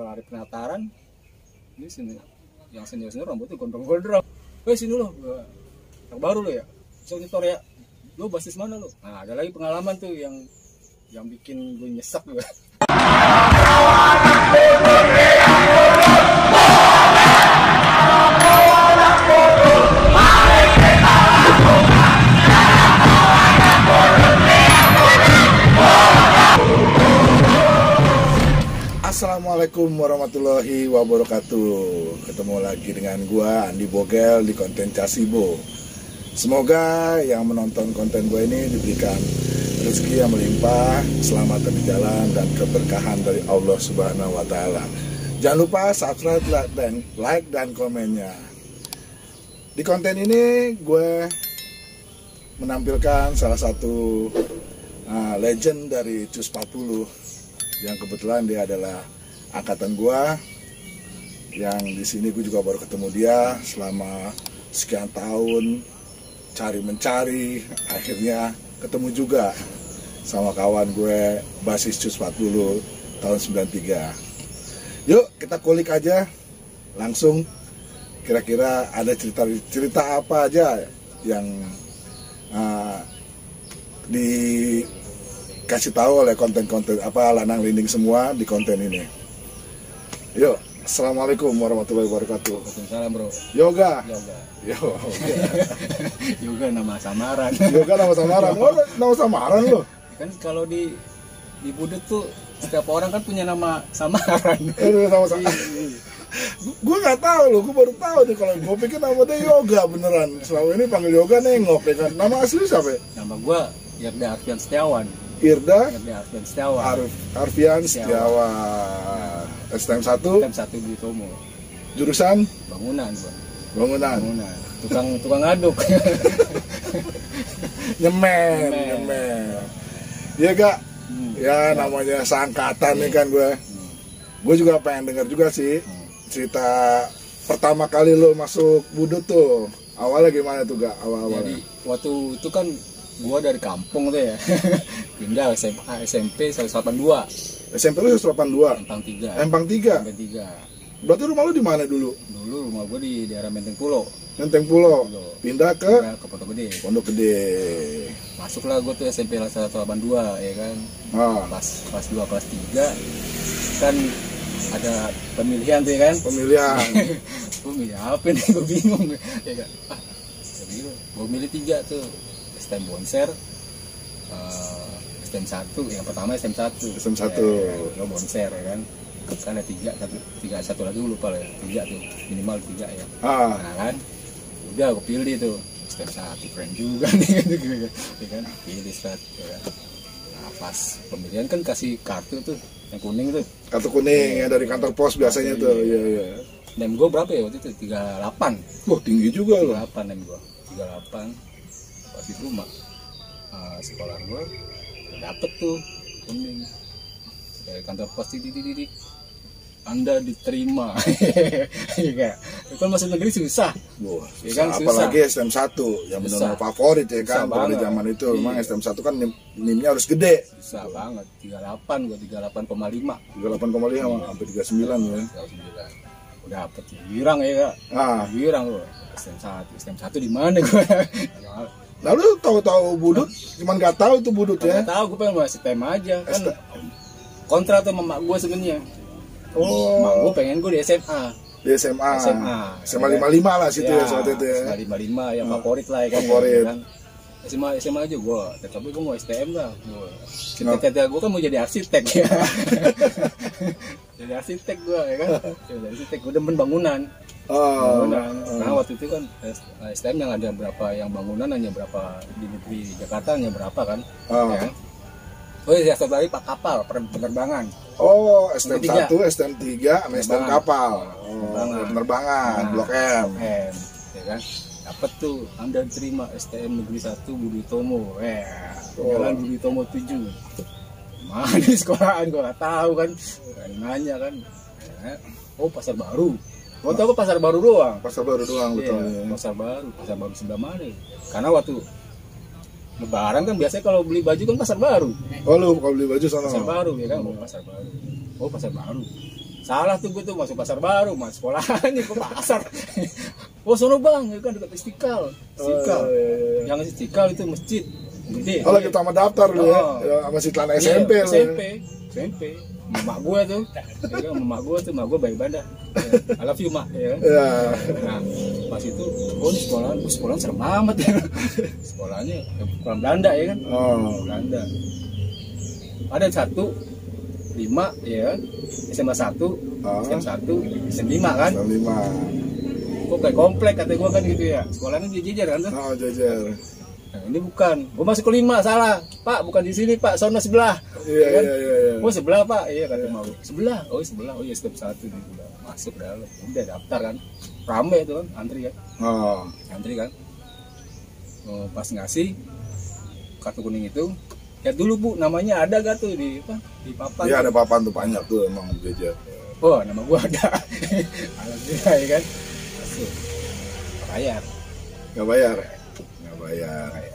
hari penataran ini sini yang senior rambutnya gondrong-gondrong. Sini lo, yang baru lo ya, nyetor ya, lo basis mana lo? Nah ada lagi pengalaman tuh yang bikin gue nyesek juga. Assalamualaikum warahmatullahi wabarakatuh. Ketemu lagi dengan gua Andi Bogel di konten Casibo. Semoga yang menonton konten gua ini diberikan rezeki yang melimpah, keselamatan di jalan dan keberkahan dari Allah Subhanahu wa taala. Jangan lupa subscribe, like dan komennya. Di konten ini gue menampilkan salah satu legend dari Cus 40 yang kebetulan dia adalah angkatan gua, yang di sini gue juga baru ketemu dia selama sekian tahun cari mencari, akhirnya ketemu juga sama kawan gue basis Cus 40 tahun 93. Yuk kita kulik aja langsung, kira-kira ada cerita apa aja yang dikasih tahu oleh konten-konten lanang linding semua di konten ini. Yuk, assalamualaikum warahmatullahi wabarakatuh. Waalaikumsalam bro. Yoga. Yoga nama samaran. Yoga nama samaran. Oh, nama samaran lo. Kan kalau di Budut tuh setiap orang kan punya nama samaran. Nama samaran. Gue nggak tahu loh, gue baru tahu nih. Kalau gue pikir nama dia Yoga beneran. Selama ini panggil Yoga nengok ya kan. Nama asli siapa ya? Nama gue Irda Arfian Setiawan. Irda Arfian Setiawan. Arfian Setiawan. STM 1 di Tomo. Jurusan bangunan gua. Bangunan. Tukang aduk. Nyemen. Iya gak? Ya namanya seangkatan nih kan gue. Gue juga pengen denger juga sih cerita pertama kali lo masuk Budut tuh. Awalnya gimana tuh gak? Awal-awalnya. Jadi waktu itu kan gua dari kampung tuh ya. Pindah SMA SMP 182. SMP lu 182. Empang 3. Berarti rumah lu di mana dulu? Dulu rumah gua di daerah Menteng Pulo. Pindah ke Pondok Gede. Pondok Gede. Masuklah gua tuh SMP 182 ya kan. Kelas 2 kelas 3 kan ada pemilihan tuh ya kan. Gua milih apa nih, gua bingung ya kan. Gua milih 3 tuh. STM Bonser, STM 1, yang pertama STM 1 ya, Bonser ya kan. Kan ada 3, satu lagi lupa lah ya, 3 tuh, minimal 3 ya. Nah kan, udah aku pilih tuh STM 1, keren juga nih ya kan, pilih strat ya kan. Nah pas pemilihan kan kasih kartu tuh, yang kuning tuh. Kartu kuning ya dari kantor pos biasanya tuh, iya. Nem gue berapa ya waktu itu? 38. Wah tinggi juga loh. 38 nem gue, 38. Pas itu sekolah gue dapet tuh kuning dari kantor pos titik Anda diterima. Ya kan masuk negeri susah. Wah, ya kan, apalagi STM 1 yang benar-benar favorit ya kan pada zaman itu. Memang STM 1 kan NIM-nya harus gede. Susah banget. 38 gue 38,5. 38,5 sampai 39 ya. 39. Udah dapet girang ya kak. Girang loh. STM 1 di mana gue? Lalu tahu-tahu Budut, cuman nggak tahu itu Budut ya? Nggak tahu, gue pengen masuk STM aja kan. Kontra tuh sama mak gue sebenarnya. Mak gue pengen gue di SMA. Di SMA 55 lah situ ya saat itu ya. SMA 55 yang favorit lah ya kan. Favorit. SMA aja gue, tapi gue mau STM lah. Cita-cita gue kan mau jadi arsitek ya. Jadi arsitek gue ya kan. Jadi arsitek, gue demen bangunan. Nah waktu itu kan STM yang ada berapa, yang bangunan hanya berapa di negeri Jakarta hanya berapa kan. Ya. Oh iya, satu lagi Pak Kapal penerbangan. Oh, STM 1, STM 3, sama STM kapal. Penerbangan, Blok M. Ya kan. Dapat tuh Anda terima STM Negeri 1 Budi Utomo. Jalan Budi Utomo 7. Mana di sekolahan gua enggak tahu kan. Nanya kan. Oh, Pasar Baru. Gua tahu Pasar Baru doang. Pasar Baru doang betul. Pasar Baru sebelah mana? Karena waktu Lebaran kan biasanya kalau beli baju kan Pasar Baru. Oh lu kalau beli baju sana. Pasar Baru ya kan, Pasar Baru. Oh Pasar Baru. Salah tuh gue tuh masuk pasar baru, mas sekolahnya ke pasar. Oh sono bang, ya kan dekat Istiqlal. Yang Istiqlal itu masjid gede. Oh lagi tamat daftar lu ya, masih celana SMP. SMP. Mak gue tuh, ya kan, mak gue baik bandah. I love you mak, ya kan. Nah pas itu, sekolahan serem amat ya. Sekolahnya sekolah Belanda ya kan. Belanda. Ada 1, 5 ya kan. SMA 1, SMA 1, SMA 5 kan. SMA 5. Kok kayak komplek kata gue kan gitu ya. Sekolahnya jajar kan tuh. Jajar. Nah, ini bukan. Gue masuk ke 5, salah. Pak, bukan di sini, Pak. Sono sebelah. Iya. Oh, sebelah, Pak. Iya, kata mau. Sebelah. Oh, sebelah. Oh, iya, step 1 nih. Udah masuk dalam. Udah daftar kan. Rame itu kan, antri kan. Antri kan. Pas ngasih kartu kuning itu, lihat dulu Bu, namanya ada gak tuh di papan? Iya, ada papan tuh banyak tuh emang jajar. Oh, nama gua ada. Alhamdulillah ya kan. Masuk. Bayar. Nggak bayar.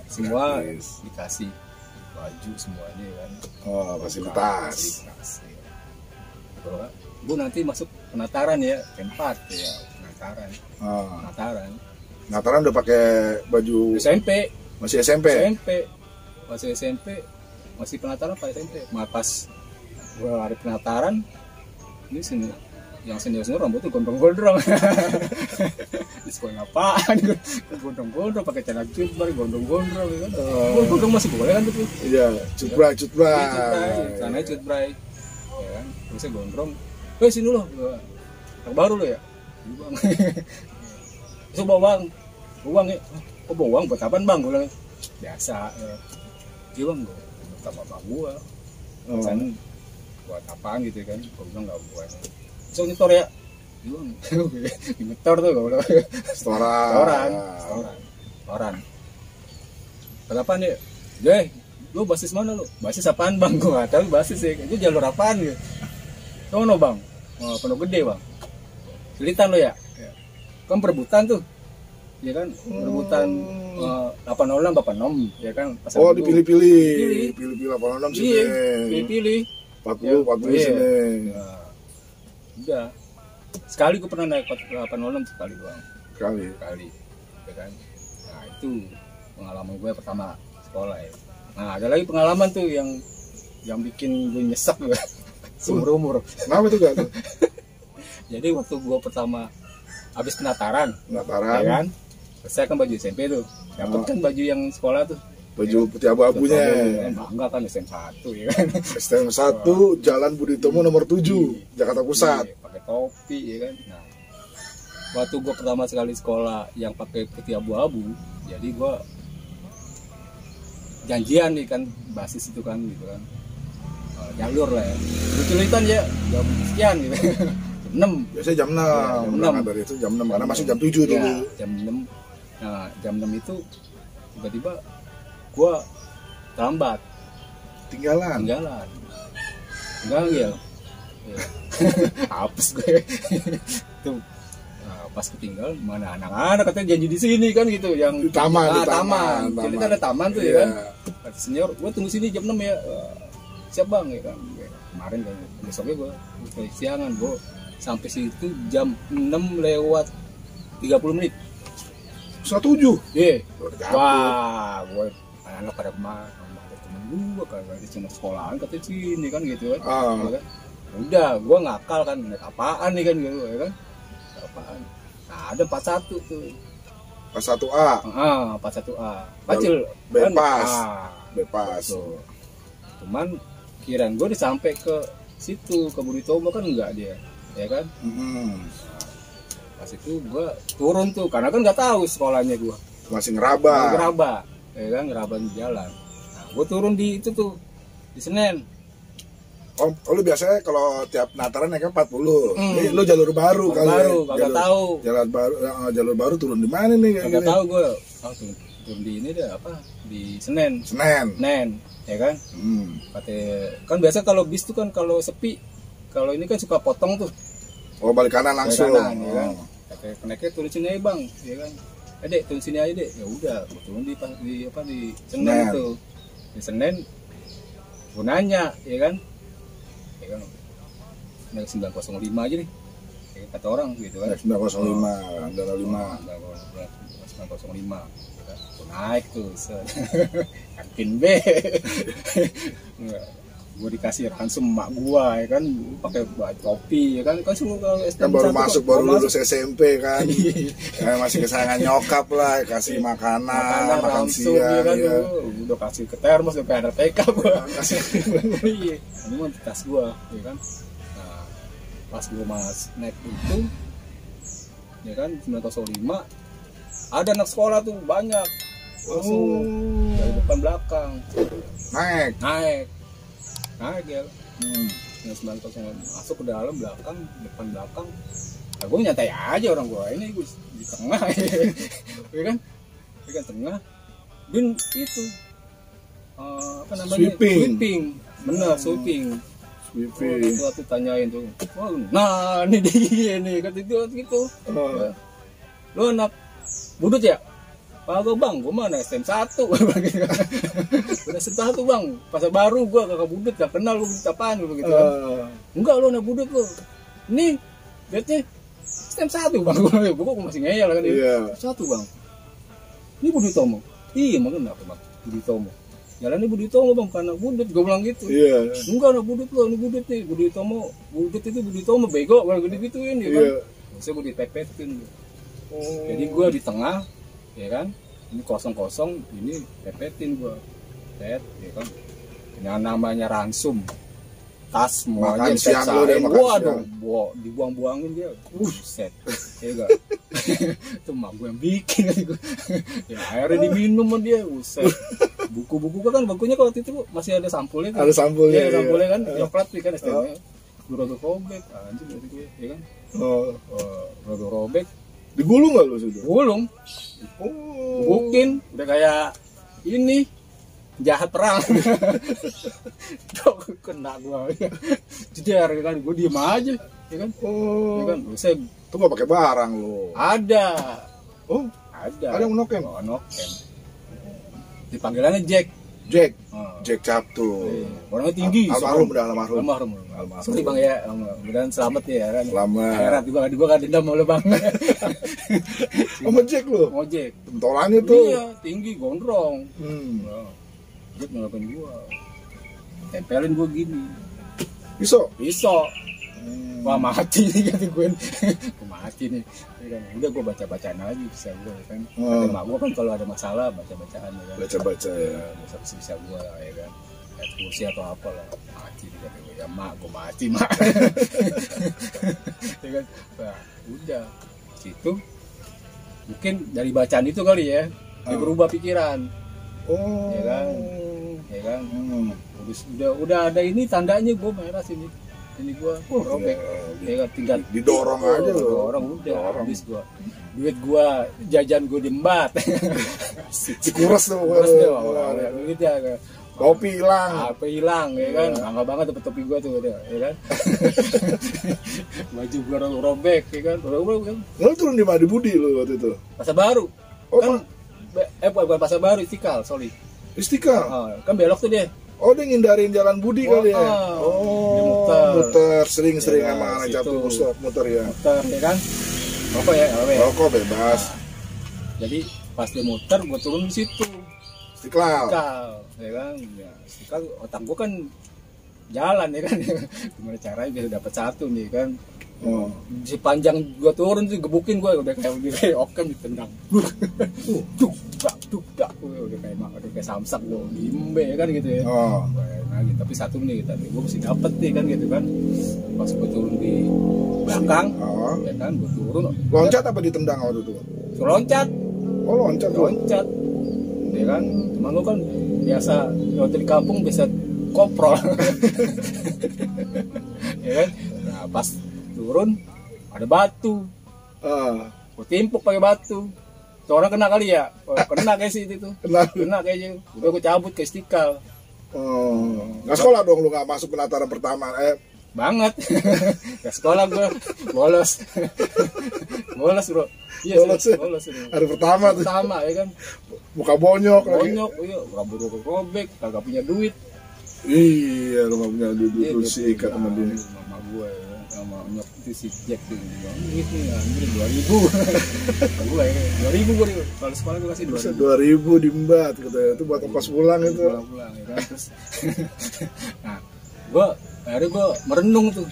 Semua gratis. dikasih baju semuanya kan. Fasilitas. Bu nanti masuk penataran ya, tempat ya, penataran. Penataran udah pakai baju SMP. Masih SMP. Masih penataran Pak SMP. Pas gua hari penataran ini sini yang senior rambutnya gondrong-gondrong. Di sekolah apaan? Gondrong-gondrong pakai celana cutbray, gondrong-gondrong kan. Gondrong masih boleh kan tuh? Iya, cutbray. Celana cutbray. Ya kan, terusnya gondrong. Sini loh, baru lo ya. Bang. Coba bang, uang ya. Kok bawa uang buat apaan bang? Gue bilang biasa. Iya bang, buat bapak gua. Kan buat apaan gitu kan? Gue bilang nggak buat. So nyetor ya. Iya bang, nyetor tuh gue bilang. Setoran. Buat apaan ya? Deh, lu basis mana lu? Basis apaan bang? Gue nggak tahu basis ya. Itu jalur apaan gitu? Sono bang, Pondok Gede bang. Cilitan lo ya? Kan perebutan tuh, ya kan? Perebutan 806, ya kan? Pasar dipilih-pilih 806 sini. Iya, pilih-pilih. 40 sini. Nah, udah. Sekali gue pernah naik 806 sekali doang. Sekali, ya kan? Nah itu pengalaman gue pertama sekolah ya. Nah ada lagi pengalaman tuh yang bikin gue nyesek juga. Seumur umur. Kenapa tuh gak tuh? Jadi waktu gua pertama habis penataran, ya kan? Saya kan baju SMP tuh, dapat kan baju yang sekolah tuh, baju putih abu-abunya. Bangga kan SM1 ya kan? SM1 Jalan Budi Tomo nomor 7, Jakarta Pusat. Pakai topi ya kan? Nah, waktu gua pertama sekali sekolah yang pakai putih abu-abu, jadi gua janjian nih kan, basis itu kan gitu kan. Jalur lah ya, kesulitan ya jam sekian gitu. Jam 6 biasanya jam 6 ya, dari itu jam 6 karena masih jam 7 dulu ya, jam 6. Nah jam 6 itu tiba-tiba gua terlambat, tinggalan ya apes gue itu. Nah, pas ketinggalan mana anak-anak katanya janji di sini kan gitu, yang di taman. Jadi kan ada taman tuh ya kan. Kata senior gua tunggu sini jam 6 ya. Siap bang ya kan, kemarin kan besoknya gue siangan, gue sampai situ jam 6:30 menit. 7. Iya. Wah, gue anak-anak pada kemana? Ada temen gue kan di cuma sekolahan katanya sini kan gitu kan. Ya kan? Udah, gue ngakal kan, naik apaan nih kan gitu ya kan? Apaan? Nah ada 41 tuh. 41A. 41A. Pacil. Bepas. Cuman kirain gue udah sampai ke situ, ke Budi Tomo kan enggak dia, ya kan? Nah, pas itu gue turun tuh, karena kan nggak tahu sekolahnya gue. Masih ngeraba, ya kan, ngeraba di jalan. Nah, gue turun di itu tuh, di Senen. Oh lu biasanya kalau tiap Nataran ya kan 40. Ini lu jalur baru kali. Kagak tahu. Jalur baru turun di mana nih? Kagak tahu gue. Turun di ini deh apa? Di Senen. Ya kan? Kan biasa kalau bis tuh kan kalau sepi, kalau ini kan suka potong tuh. Oh balik kanan langsung. Ya kan? Keneknya turun sini aja bang, ya kan? Dek turun sini aja dek. Ya udah, gue turun di Senen itu. Di Senen, gue nanya, ya kan? naik 905 aja nih. Kayak kata orang gitu kan. 905, Andara 5. 905. Naik tuh. Kantin B. Gue dikasih ransum emak gua ya kan, pakai topi ya kan semua kalau kan baru masuk baru lulus SMP kan. Ya, masih kesayangan nyokap lah, kasih makanan makan siang ya kan, udah kasih ke termos kayak ada TK gua kasih. Iya ini mah tas gua ya kan. Nah pas gua naik itu ya kan 905 ada anak sekolah tuh banyak langsung dari depan belakang naik ya. Yang 905 masuk ke dalam belakang depan belakang. Nah, gue nyantai aja orang gue ini gue di tengah ya kan tengah bin itu apa namanya sweeping bener sweeping waktu tanyain tuh nah ini dia nih kata itu gitu ya. Lo anak budut ya? Kagak bang, gue mana SM1 udah SM1 bang, pasar baru gue kakak budut, gak kenal gue budut apaan gue begitu enggak lo anak budut lo ini, liatnya SM1 bang, gue masih ngeyel kan SM1 bang ini Budi Utomo, iya makanya kenapa bang Budi Utomo jalannya Budi Utomo bang, karena budut, gue bilang gitu enggak anak budut lo, ini budut nih Budi Utomo, budut itu Budi Utomo bego, kalau gitu-gituin ya kan saya gue dipepetin jadi gue di tengah ya kan, ini kosong ini pepetin gua, ya kan, yang namanya ransum, tas semuanya siang lo deh makan waduh, dibuang-buangin dia, set, ya gak, itu mak gua yang bikin, ya akhirnya diminum sama dia, set, buku-buku kan bakunya kalau itu masih ada sampulnya, kan? Ada sampulnya, ya, sampulnya kan, coklat kan, STM-nya, guru robek, anjir berarti gue, ya kan, robek. Digulung nggak lu sudah? Gulung. Bukin, udah kayak ini jahat perang. Kena gua. Jeder kan, gua diem aja, ya kan? Ya kan, saya tuh nggak pakai barang lu. Ada. Ada yang noken. Noken. Dipanggilannya Jack. Jack Captu. Orangnya tinggi. Almarhum. Sorry bang ya, mudah-mudahan selamat ya kan. Selamat. Herat gua kan dendam sama lu bang. Sama Jack lu? Sama Jack. Pentolannya tuh. Iya, tinggi, gondrong. Jack ngelapin gua. Tempelin gua gini. Pisau. Wah mati nih kata gue. Mati nih. Udah gue baca-bacaan lagi bisa gue kan. Kata mak gue kan kalau ada masalah baca-bacaan ya kan. Baca-baca ya. Bisa gue ya kan. Kayak kursi atau apa lah. Mati nih kata gue. Ya mak gue mati mak. Ya kan. Nah, udah. Situ mungkin dari bacaan itu kali ya. Dia berubah pikiran. Ya kan. Udah ada ini tandanya gue merah sini. Ini gua robek, ya tinggal didorong aja loh. Udah habis gua. Duit gua jajan gua diembat. Dikuras tuh. Duit ya. Topi hilang. Ya kan. Bangga banget dapet topi gua tuh ya kan. Baju gua robek, ya kan. Lu turun di mana? Di Budi lu waktu itu? Pasar Baru. Kan bukan Pasar Baru, Istiqlal, sorry. Istiqlal. Kan belok tuh dia. Oh dia ngindarin jalan Budi kali ya? Muter sering-sering sama anak Captu muter ya? Muter ya kan? Rokok ya? Rokok bebas. Jadi pas dia muter gue turun di situ. Istiqlal ya kan? Ya, Istiqlal otak gue kan jalan ya kan? Gimana caranya bisa dapat satu nih kan? Sepanjang gue turun sih gebukin gue udah kayak okem ditendang. Duk, udah kayak samsak lo, imbe kan gitu ya. Nah, gitu. Tapi satu nih tadi gue mesti dapet nih kan gitu kan. Pas gue turun di belakang, ya kan gue turun. Loncat apa ditendang waktu itu? Loncat. Loncat. Ya kan, teman lo kan biasa waktu di kampung biasa koprol. Ya kan. Nah pas turun ada batu. Gue timpuk pakai batu. Orang kena kali ya, kena kayak sih itu, kena kayaknya. Udah gue cabut ke Istiqlal. Nggak sekolah dong, lu nggak masuk penataran pertama? Banget, ke sekolah gue bolos bro. Iya bolos. Hari pertama tuh. Pertama ya kan. Muka bonyok, iya, rambut gue robek, kagak punya duit. Iya, lu nggak punya duit, lu sih ikat sama dia. Mama gue. Ya. nyok itu si Jack tuh gitu anjir 2.000 gue ya 2.000 gue kalau sekolah gue kasih 2.000 di Mbat katanya itu buat ongkos pulang itu pulang ya kan terus nah akhirnya gue merenung tuh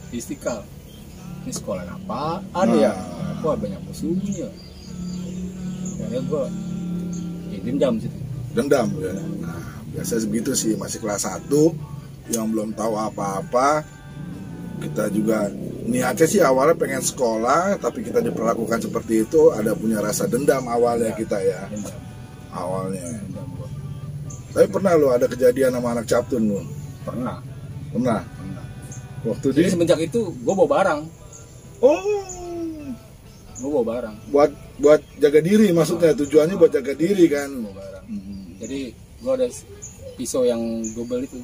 di Istiqlal ini sekolah apaan ya kok banyak musuhnya akhirnya gue ya dendam ya. Nah biasa begitu sih masih kelas 1 yang belum tahu apa-apa. Kita juga niatnya sih awalnya pengen sekolah, tapi kita diperlakukan seperti itu, ada punya rasa dendam awalnya kita ya. Awalnya. Tapi pernah lo ada kejadian sama anak Captun lo? Pernah. Waktu jadi semenjak itu gue bawa barang. Oh. Gue bawa barang. Buat jaga diri maksudnya, tujuannya buat jaga diri kan. Bawa barang. Jadi gue ada pisau yang double itu.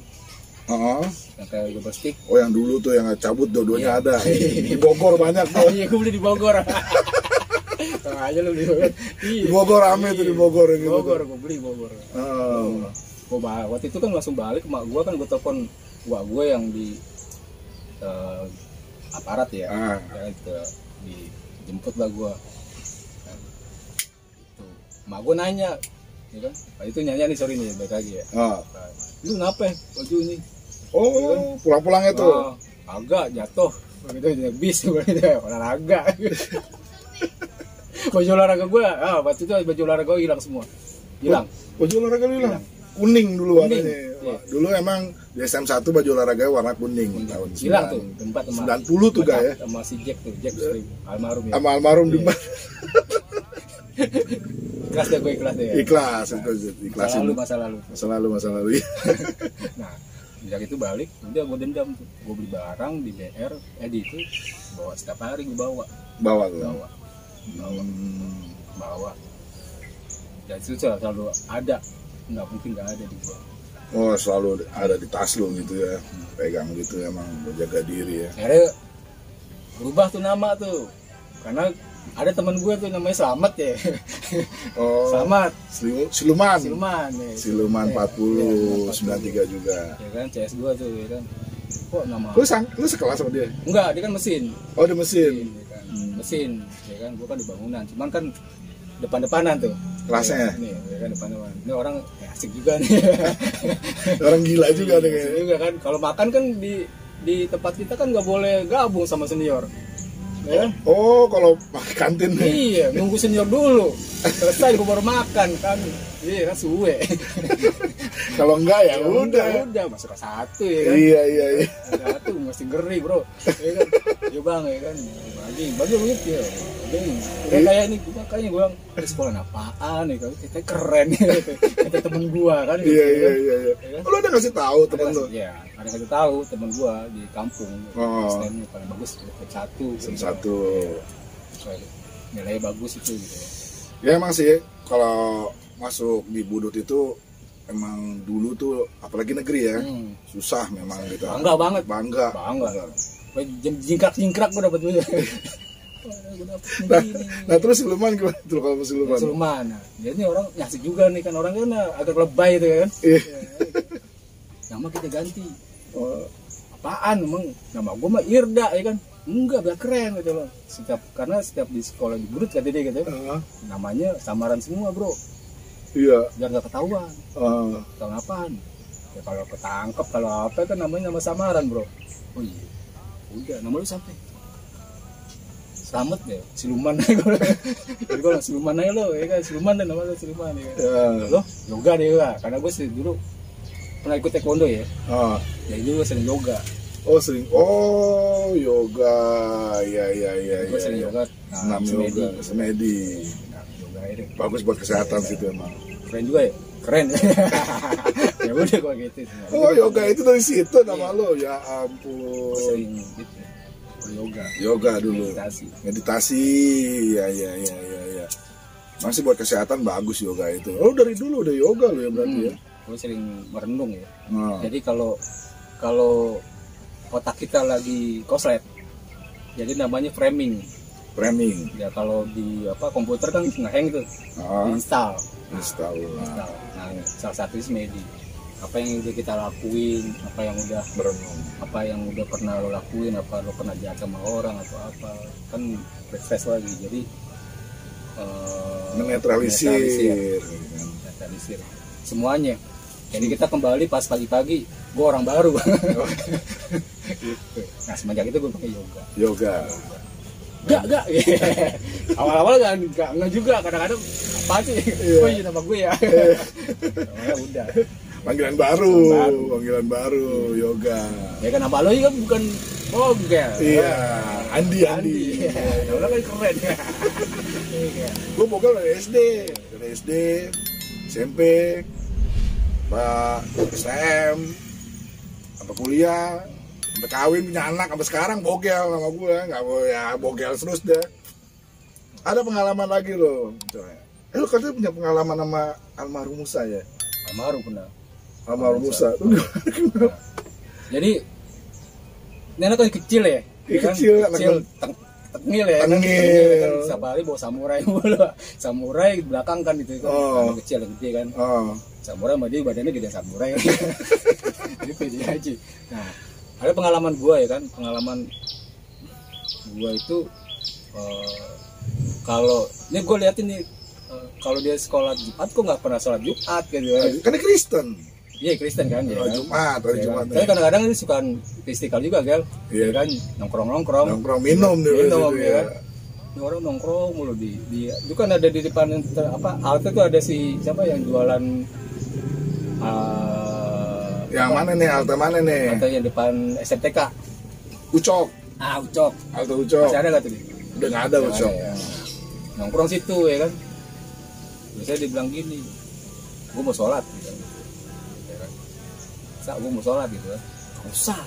Yang kayak double stick. Oh yang dulu tuh yang cabut dua-duanya ada. Di Bogor banyak tuh. Iya gue beli di Bogor. Tahu aja lu di Bogor. Di Bogor rame tuh di Bogor gitu. Gue beli Bogor. Gue waktu itu kan langsung balik ke mak gue kan gue telepon wah gue yang di aparat ya. Ya itu dijemput lah gue. Mak gue nanya, ya kan? Itu nyanyi nih sorry nih balik lagi ya. Lu ngapa baju ini? Oh, pulang-pulangnya tuh? Agak jatuh, begitu bis, olahraga. Baju olahraga gue, waktu itu baju olahraga gue hilang semua. Hilang. Baju olahraga lu hilang? Kuning dulu warnanya. Iya. Dulu emang di SM1 baju olahraga warna kuning. Tahun hilang tuh, tempat 90 tuh gak ya? Sama si Jack tuh, Jack almarhum ya. Sama almarhum di Ikhlas deh gue ikhlas deh ya. Ikhlasin masa lalu. Nah, sejak itu balik, udah gue dendam tuh. Gue beli barang di BR, di itu bawa setiap hari gue bawa. Dan itu selalu ada, nggak mungkin nggak ada di gue. Oh selalu ada di tas lo gitu ya, pegang gitu emang menjaga diri ya. Akhirnya berubah tuh nama tuh, karena ada teman gue tuh namanya Slamet ya. Oh, Slamet. Siluman ya. Siluman 40, 93 juga. Ya kan CS2 tuh ya kan. Kok nama? Lu sekelas sama dia? Enggak, dia kan mesin. Oh, dia mesin. Ya kan? Mesin, ya kan. Gue kan di bangunan. Cuman kan depan-depanan tuh. Kelasnya. Nih, ya kan depan-depan. Ini orang asik juga nih. Orang gila juga nih kayaknya. Juga kan. Kalau makan kan di tempat kita kan nggak boleh gabung sama senior. Ya? Oh, kalau pakai kantin nih. Iya, nunggu senior dulu. Selesai gue baru makan kan. Iya kan suwe. Kalau enggak ya udah masuk ke 1 ya kan. Iya. Satu mesti ngeri, Bro. Ya kan. Ya Bang ya kan. Bagi duit ya. Kayak ini makanya gue bilang sekolah apaan nih kan. Kita keren kata temen gue kan. Iya. Lu udah ngasih tahu temen lu? Iya, ada ngasih tahu temen gue di kampung. STM paling bagus STM 1. Nilai bagus itu gitu ya. Ya emang sih kalau masuk di Budut itu emang dulu tuh apalagi negeri ya susah memang gitu. Bangga. Jingkrak gue dapet duit. Nah terus Siluman gimana tuh kalau Siluman? Nah, jadi orang nyasik juga nih kan orang kan agak lebay itu kan. Nama kita ganti. Apaan emang? Nama gue mah Irda ya kan. Enggak, biar keren gitu loh. Karena setiap di sekolah di Budut kata dia gitu. Namanya samaran semua, Bro. Iya. Biar nggak ketahuan. Tahu apaan? Ya kalau ketangkep kalau apa kan namanya nama samaran, Bro. Oh iya. Udah, nama lu sampai. Slamet deh, Siluman aja gue. Jadi gue Siluman aja lo, ya kan. Siluman deh nama lu Siluman ya kan. Lo yoga deh ya, karena gue dulu pernah ikut taekwondo ya. Jadi dulu gue sering yoga. Oh sering, yoga, ya. Gue sering yoga, semedi. Yoga ini bagus buat kesehatan sih itu emang. Keren juga ya, keren. Ya udah kok gitu. Oh yoga itu dari situ nama lo, ya ampun. Sering gitu, yoga dulu. Meditasi, ya. Masih buat kesehatan bagus yoga itu. Oh dari dulu udah yoga lo ya berarti ya. Gue sering merenung ya. Jadi kalau otak kita lagi koslet, jadi namanya framing. Ya kalau di komputer kan ngehang tuh, install. Nah salah satu semedi. apa yang udah kita lakuin, apa yang udah merenung, apa yang udah pernah lo lakuin, apa lo pernah jahat sama orang atau apa, kan refresh lagi. Jadi menetralisir semuanya. Jadi kita kembali pas pagi-pagi, gue orang baru. Gitu. Nah semenjak itu gue pakai yoga. Gak. Awal-awal nggak juga, kadang-kadang apa sih? Oh iya nama gue ya. Udah. Panggilan baru, yoga. Ya kan nama lo juga bukan Bogel. Iya, Andi. Ya udah kan keren. Gue Bogel dari SD, SMP, Pak STM, sampai kuliah, sampai kawin punya anak, sampai sekarang Bogel sama gue, nggak mau ya Bogel terus deh. Ada pengalaman lagi loh, lo katanya punya pengalaman sama almarhum Musa ya? Almarhum Musa. Jadi nenek kan kecil ya? Kecil, tengil ya? Tengil kan, setiap hari bawa samurai mulu. Samurai di belakang kan itu kan, anak kecil yang gede kan. Samurai sama dia badannya gede samurai. Jadi pede aja. Nah, ada pengalaman gua ya kan, pengalaman gua itu kalau ini gua liatin nih, kalau dia sekolah Jumat kok nggak pernah sholat Jumat gitu kan? Karena Kristen. Iya Kristen kan ya. Jumat, Jumat. Tapi kadang-kadang ini suka istiqlal juga Gel. Iya kan, nongkrong minum ya kan. Ini orang nongkrong mulu di itu kan ada di depan halte tuh ada si siapa yang jualan yang mana nih, halte mana nih? Halte yang depan SMTK. Ucok. Halte Ucok. Masih ada nggak tuh? Udah nggak ada Ucok. Ya. Nongkrong situ ya kan. Biasanya dibilang gini, gue mau sholat gitu. Gue mau sholat gitu kan, gak usah,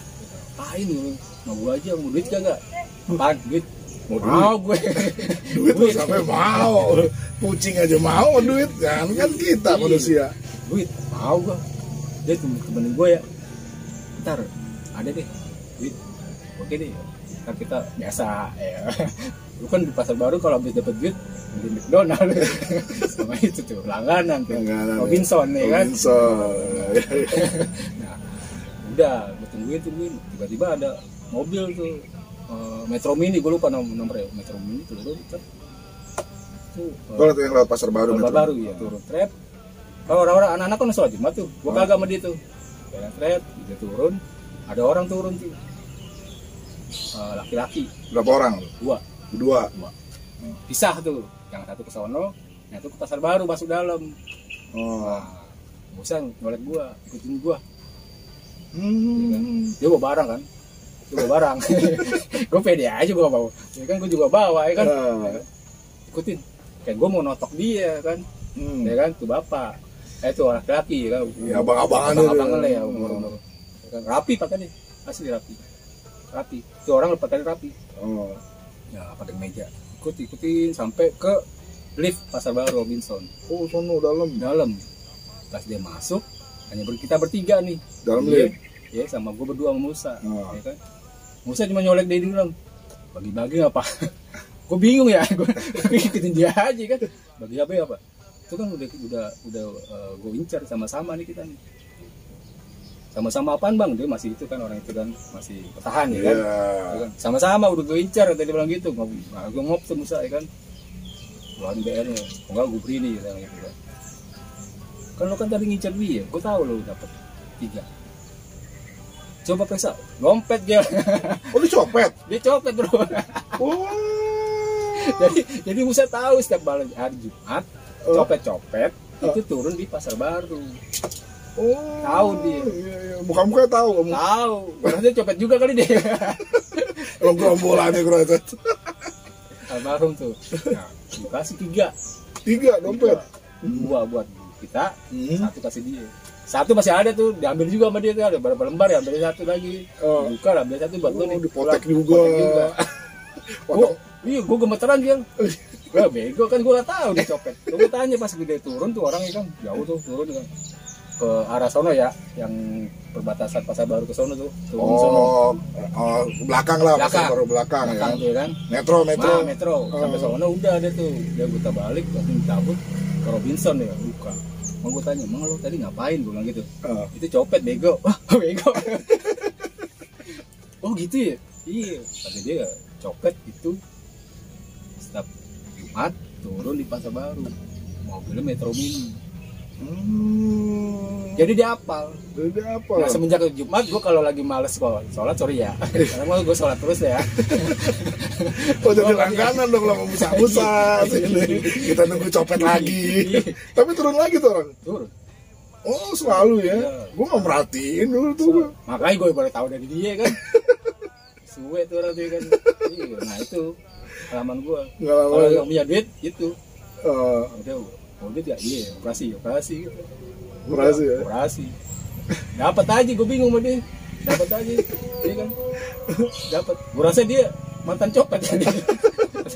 apain lu, mau gue aja, mau duit gak? Apaan duit? Mau gue. Duit sampai mau, kucing aja mau duit, kan kita manusia. Duit, mau gue, dia temenin gue ya, ntar ada deh, duit, oke deh, kan kita biasa ya. Lu kan di pasar baru kalau habis dapet duit di McDonald sama itu tuh langganan tuh Robinson nih kan. Nah udah gue tungguin tiba-tiba ada mobil tuh Metro Mini, gue lupa nomornya Metro Mini turun tuh kalau yang lewat pasar baru ya turun trap. Kalau orang-orang anak-anak kan sholat Jumat tuh, gue kagak sama dia tuh jalan trap, dia turun, ada orang turun tuh laki-laki. Berapa orang? Dua. Pisah tuh, yang satu ke sono, yang satu ke pasar baru masuk dalam. Musa ngolek gua, ikutin gua. Dia bawa barang kan, gue pede aja gua bawa. Ya kan gua juga bawa ya kan. Ikutin, kayak gua mau notok dia kan, ya kan tuh bapak, itu laki-laki ya kan. Ya abang-abangan ya, rapi pakainya, asli rapi. Itu orang pakainya rapi. Ya pakai meja, ikutin sampai ke lift pasar baru Robinson. Sono dalam. Pas dia masuk, hanya kita bertiga nih. Dalam lift. Ya sama gue berdua sama Musa. Ya kan? Musa cuma nyolek dia dulu, bagi-bagi apa? Gue bingung ya, gue ikutin dia aja kan. Bagi apa? Itu kan udah gue incar sama-sama nih kita nih. Sama-sama apaan bang? Dia masih itu kan, orang itu kan masih bertahan ya kan? Sama-sama udah gue incar, tadi bilang gitu. Gue ngop tuh Musa ya kan, keluarin BR-nya, enggak gue beri nih gitu kan. Kan lo kan tadi ngincar dia, gue tahu lo dapet 3. Coba periksa, dompet dia. Oh dia copet bro. Jadi Musa tahu setiap hari Jumat copet itu turun di pasar baru. Tahu dia. Iya. Muka-muka tahu. Berarti copet juga kali dia. Gerombolannya kerajaan. Almarhum tuh. Nah, dikasih 3 dompet. 2 buat kita, 1 kasih dia. 1 masih ada tuh, diambil juga sama dia tuh, ada berapa lembar ya, ambil 1 lagi. Buka lah, ambil 1 buat lo nih. Dipotek juga. Iya, gue gemeteran dia. Gue bego kan, gue gak tahu dia copet. Gue tanya pas dia turun tuh orangnya kan, jauh tuh turun kan. Ke arah sono ya, yang perbatasan pasar baru ke sono tuh. Belakang lah, pasar baru belakang ya. Tuh, kan? Metro. Sampai sono udah ada tuh. Dia putar balik, langsung cabut ke Robinson ya, buka. Mau gue tanya, emang lo tadi ngapain? Gue bilang gitu. Itu copet bego. Wah, bego. Oh gitu ya? Iya. Kata dia copet itu setiap Jumat turun di Pasar Baru. Mobilnya Metro Mini. Jadi dia hafal. Nah, semenjak Jumat gue kalau lagi males sholat, sorry ya. Karena mau gue sholat terus ya. Oh jadi langganan dong lama musa-musa. Kita nunggu copet lagi. Tapi turun lagi tuh orang. Turun. Oh selalu ya. Gue nggak merhatiin dulu tuh. Makanya gue baru tahu dari dia kan. Suwe tuh orang dia kan. Nah itu pengalaman gue. Kalau yang punya duit itu. Udah ya, iya, operasi gitu. Operasi ya? Operasi. Dapat aja, gue bingung sama dia. Dapat aja, iya kan? Dapat. Gue rasa dia mantan copet kan.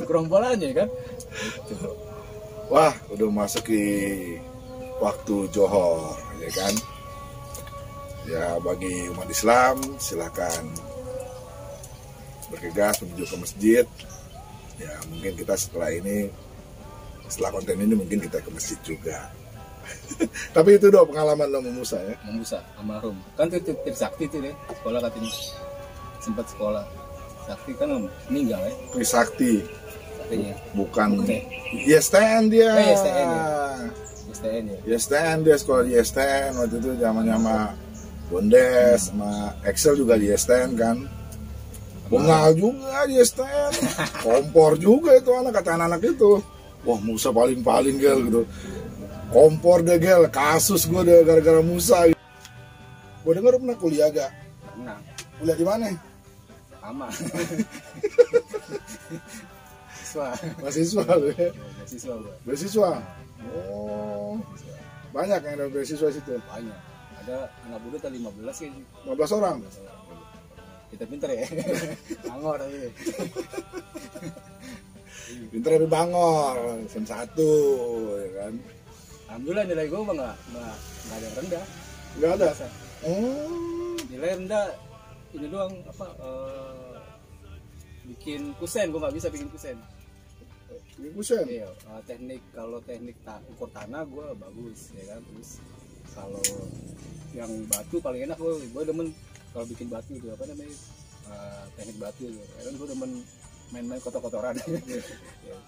Kurang bolanya kan. Wah, udah masuk ke waktu Johor, ya kan? Ya bagi umat Islam silakan bergegas menuju ke masjid. Ya mungkin kita setelah konten ini mungkin kita ke masjid juga. Tapi itu doang pengalaman lo Musa ya? Musa, almarhum. Kan itu Trisakti tuh deh, sekolah katanya. Sempat sekolah. Sakti kan meninggal ya? Trisakti. Katanya. Bukan. YSTN dia. YSTN ya. YSTN ya. YSTN dia sekolah di YSTN waktu itu zamannya sama Bondes, sama Excel juga di YSTN kan. Bengal juga di YSTN. Kompor juga itu kata anak-anak itu. Wah Musa paling gel gitu. Kompor deh gel, kasus gue deh gara-gara Musa. Gue denger pernah kuliah gak? Pernah. Kuliah di mana? Sama. Siswa. Mahasiswa lu ya? Mahasiswa gue. Beasiswa? Oh. Banyak yang ada beasiswa situ? Banyak. Ada anak muda tadi 15 kayaknya. 15 orang? Kita pinter ya. Bangor aja. Pinter tapi Bangor, SEM 1 ya kan. Alhamdulillah nilai gue mah nggak ada yang rendah. Nggak ada. Nilai rendah ini doang bikin kusen, gue nggak bisa bikin kusen. Bikin kusen? Iya, kalau teknik ukur tanah gue bagus ya kan. Terus kalau yang batu paling enak gue demen kalau bikin batu itu apa namanya teknik batu gitu. Ya kan gue demen main-main kotor-kotoran. Ya.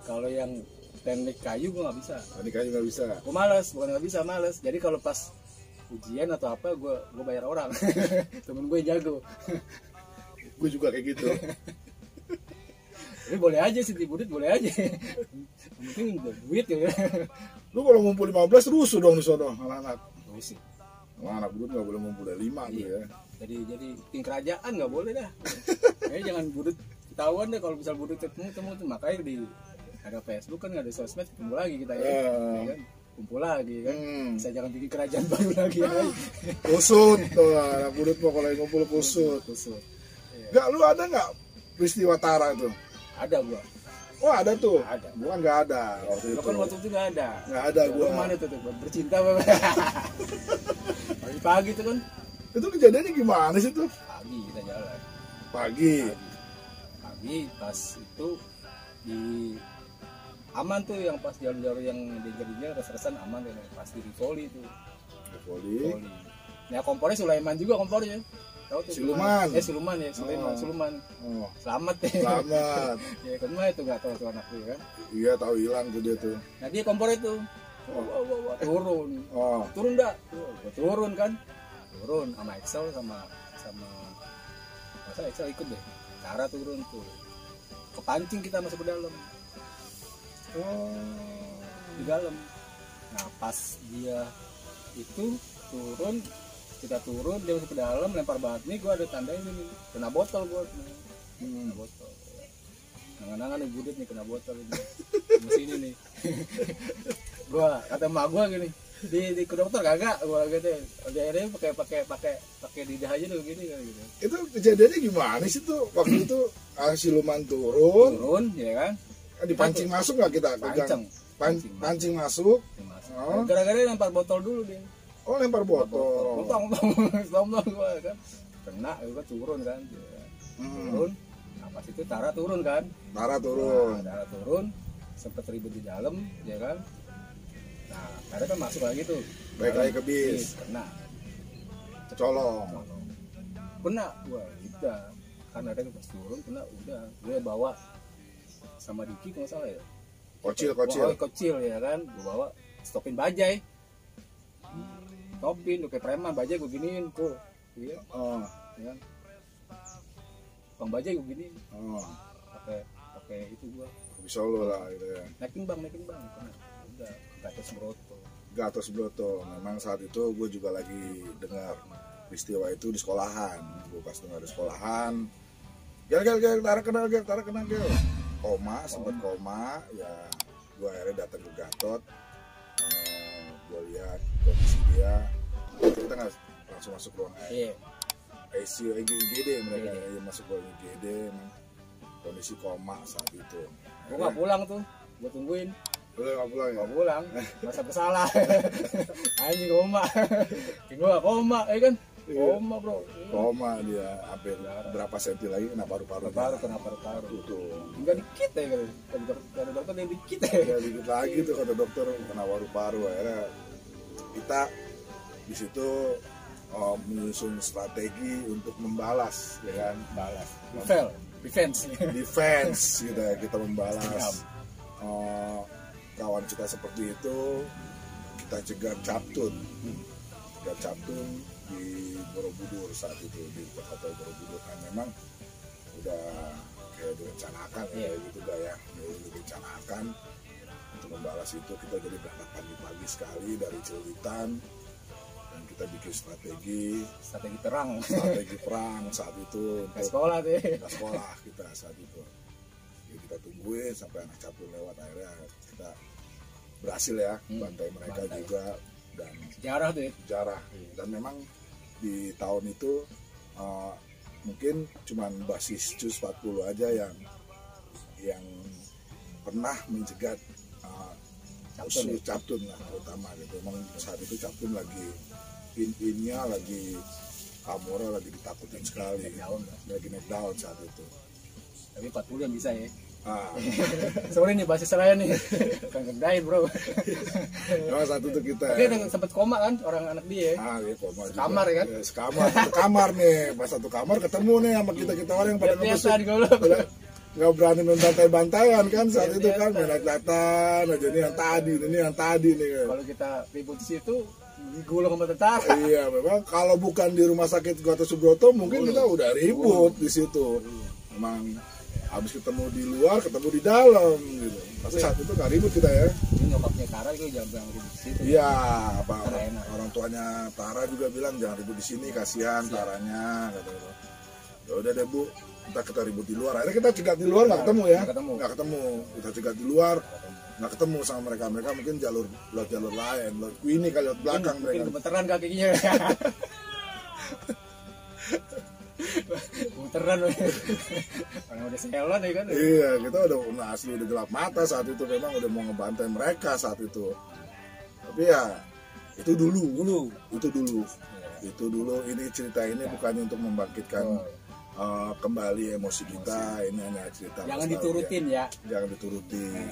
Kalau yang teknik kayu gue nggak bisa. Teknik kayu nggak bisa. Gue malas, bukan nggak bisa, malas. Jadi kalau pas ujian atau apa gue bayar orang. Temen gue jago. Gue juga kayak gitu. Jadi boleh aja sih budit, boleh aja. Mungkin duit ya. Lu kalau ngumpul 15 rusuh dong di sono anak-anak. Rusuh. Anak budut nggak boleh ngumpul 5 gitu ya. Jadi tim kerajaan nggak boleh dah. Jangan budut ketahuan deh kalau misal budut ketemu tuh, makanya ada Facebook kan, nggak ada sosmed, ketemu lagi kita ya kan? Kumpul lagi kan. Bisa jangan bikin kerajaan baru lagi ya. Kusut tuh anak budut mau kalau ngumpul kusut. Nggak, lu ada nggak peristiwa Tara tuh? Ada gua. Oh ada tuh? Ada. Bukan nggak ada waktu itu. Kan waktu itu nggak ada. Nggak ada gua. Mana tuh bercinta pagi-pagi tuh kan. Itu kejadiannya gimana sih tuh? Pagi kita jalan. Pagi pas itu di aman tuh, yang pas jalur-jalur yang dia res-resan aman tuh, pasti di Poli tuh. Poli. Nah kompornya Sulaiman juga kompornya. Tahu tuh Siluman. Sulaiman. Oh. Selamat ya. Selamat. Ya kan mah itu enggak tahu tuh anak tuh kan. Iya, tahu hilang tuh dia tuh. Nah, dia kompornya tuh. Turun. Turun enggak? Turun kan. Turun sama Excel sama masa Excel ikut deh. Cara turun tuh. Kepancing kita masuk ke dalam. Di dalam. Nah, pas dia itu turun, kita turun, dia masuk ke dalam, lempar batni, gue ada tanda ini nih, kena botol gue. Kena botol. Nangan-nangan nih budut nih, kena botol ini. Di sini nih. Gua kata emak gue gini, di ke dokter kagak, gue gitu. Akhirnya pakai lidah aja tuh gini gitu. Itu kejadiannya gimana sih tuh? Waktu itu Siluman turun, ya kan? Dipancing masuk nggak kita? Pancing masuk. Gara-gara lempar botol dulu dia. Oh, lempar botol. Tong gua kan. Kena gua turun kan. Turun. Nah, pas itu Tara turun kan? Tara turun. Tara turun, sempat ribut di dalam, ya kan? Nah akhirnya kan masuk lagi tuh, baik lagi ke bis, kena colong, kena gua udah kan ada pas turun kena udah gue bawa sama Diki kalau salah ya, kocil ya kan, gue bawa stopin bajai, stopin kayak preman, bajai gue giniin tuh, iya, ya, bang bajai gue giniin, pakai itu gue, Solo lah gitu ya, naikin bang, kena, udah Gatot Subroto. Memang saat itu gue juga lagi dengar peristiwa itu di sekolahan, gue pas dengar di sekolahan, gel, tarik kena gel, sempat koma, ya gue akhirnya datang ke Gatot, gue lihat kondisi dia, kita nggak langsung masuk ruang ICU IGD mereka ya, masuk ruang IGD, kondisi koma saat itu. Gue nggak pulang tuh, gue tungguin. Lu nggak pulang ya? Nggak pulang, masa bersalah. Anjing koma, gue nggak koma, kan? Koma bro. Koma dia, hampir berapa senti lagi kena paru-paru. Kena paru-paru. Tuh. Tinggal dikit ya kata dokter yang dikit ya. Ya dikit lagi tuh kata dokter kena paru-paru. Akhirnya kita di situ menyusun strategi untuk membalas, ya kan? Defense gitu ya, kita membalas. Kawan kita seperti itu, kita cegat Captun di Borobudur saat itu, di Hotel Borobudur. Kan memang udah kayak direncanakan gitu ya, direncanakan untuk membalas itu. Kita jadi berangkat pagi-pagi sekali dari Cililitan dan kita bikin strategi perang saat itu untuk sekolah kita saat itu. Jadi kita tungguin sampai anak Captun lewat, akhirnya kita berhasil ya bantai mereka juga, dan sejarah tuh ya. Dan memang di tahun itu mungkin cuman basis Cus 40 aja yang pernah mencegat musuh Captun lah terutama gitu. Memang saat itu Captun lagi in-innya, lagi Amora lagi ditakutin sekali, lagi naik daun saat itu. Tapi 40 yang bisa ya. Sorry nih basis saya nih, bukan ngedain bro. Nah, saat itu kita. Dia sempat koma kan orang anak dia. Dia koma. Kamar ya kan? Sekamar nih, pas satu kamar ketemu nih sama kita orang yang pada ngebusuk. Nggak berani membantai-bantaian kan saat itu kan, main latan aja ini yang tadi nih. Kalau kita ribut di situ, digulung sama tentara. Iya, memang kalau bukan di rumah sakit Gatot Subroto mungkin kita udah ribut di situ. Memang habis ketemu di luar, ketemu di dalam gitu. Tapi saat itu nggak ribut kita ya. Ini nyokapnya Tara itu jangan ribut di situ. Iya, orang tuanya Tara juga bilang jangan ribut di sini, kasihan Taranya katanya. Ya udah deh Bu, kita ribut di luar. Akhirnya kita cegat di luar nggak ketemu ya. Nggak ketemu. Kita cegat di luar, nggak ketemu sama mereka. Mereka mungkin jalur lain, lewat Queenie kali, lewat belakang mereka. Mungkin gemeteran kakinya. Gemeteran orang udah selon ya kan. Iya, kita udah asli udah gelap mata saat itu, memang udah mau ngebantai mereka saat itu. Tapi ya itu dulu. Ini cerita ini bukannya untuk membangkitkan kembali emosi kita. Ini hanya cerita. Jangan diturutin ya. Jangan diturutin.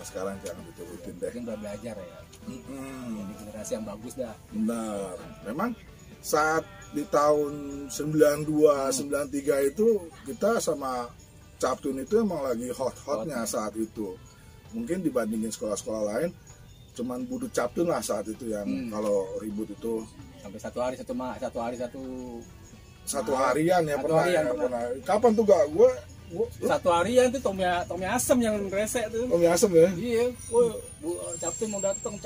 Sekarang jangan diturutin deh. Mungkin udah belajar ya. Ini generasi yang bagus dah. Benar. Memang saat di tahun 92, 93 itu kita sama Captun itu emang lagi hot-hotnya saat itu. Mungkin dibandingin sekolah-sekolah lain, cuman budut Captun lah saat itu yang kalau ribut itu sampai satu harian ya pernah. Kapan tuh gak gue satu harian tuh Tommy Asem yang resek tuh. Tommy Asem ya? Iya, Captun mau datang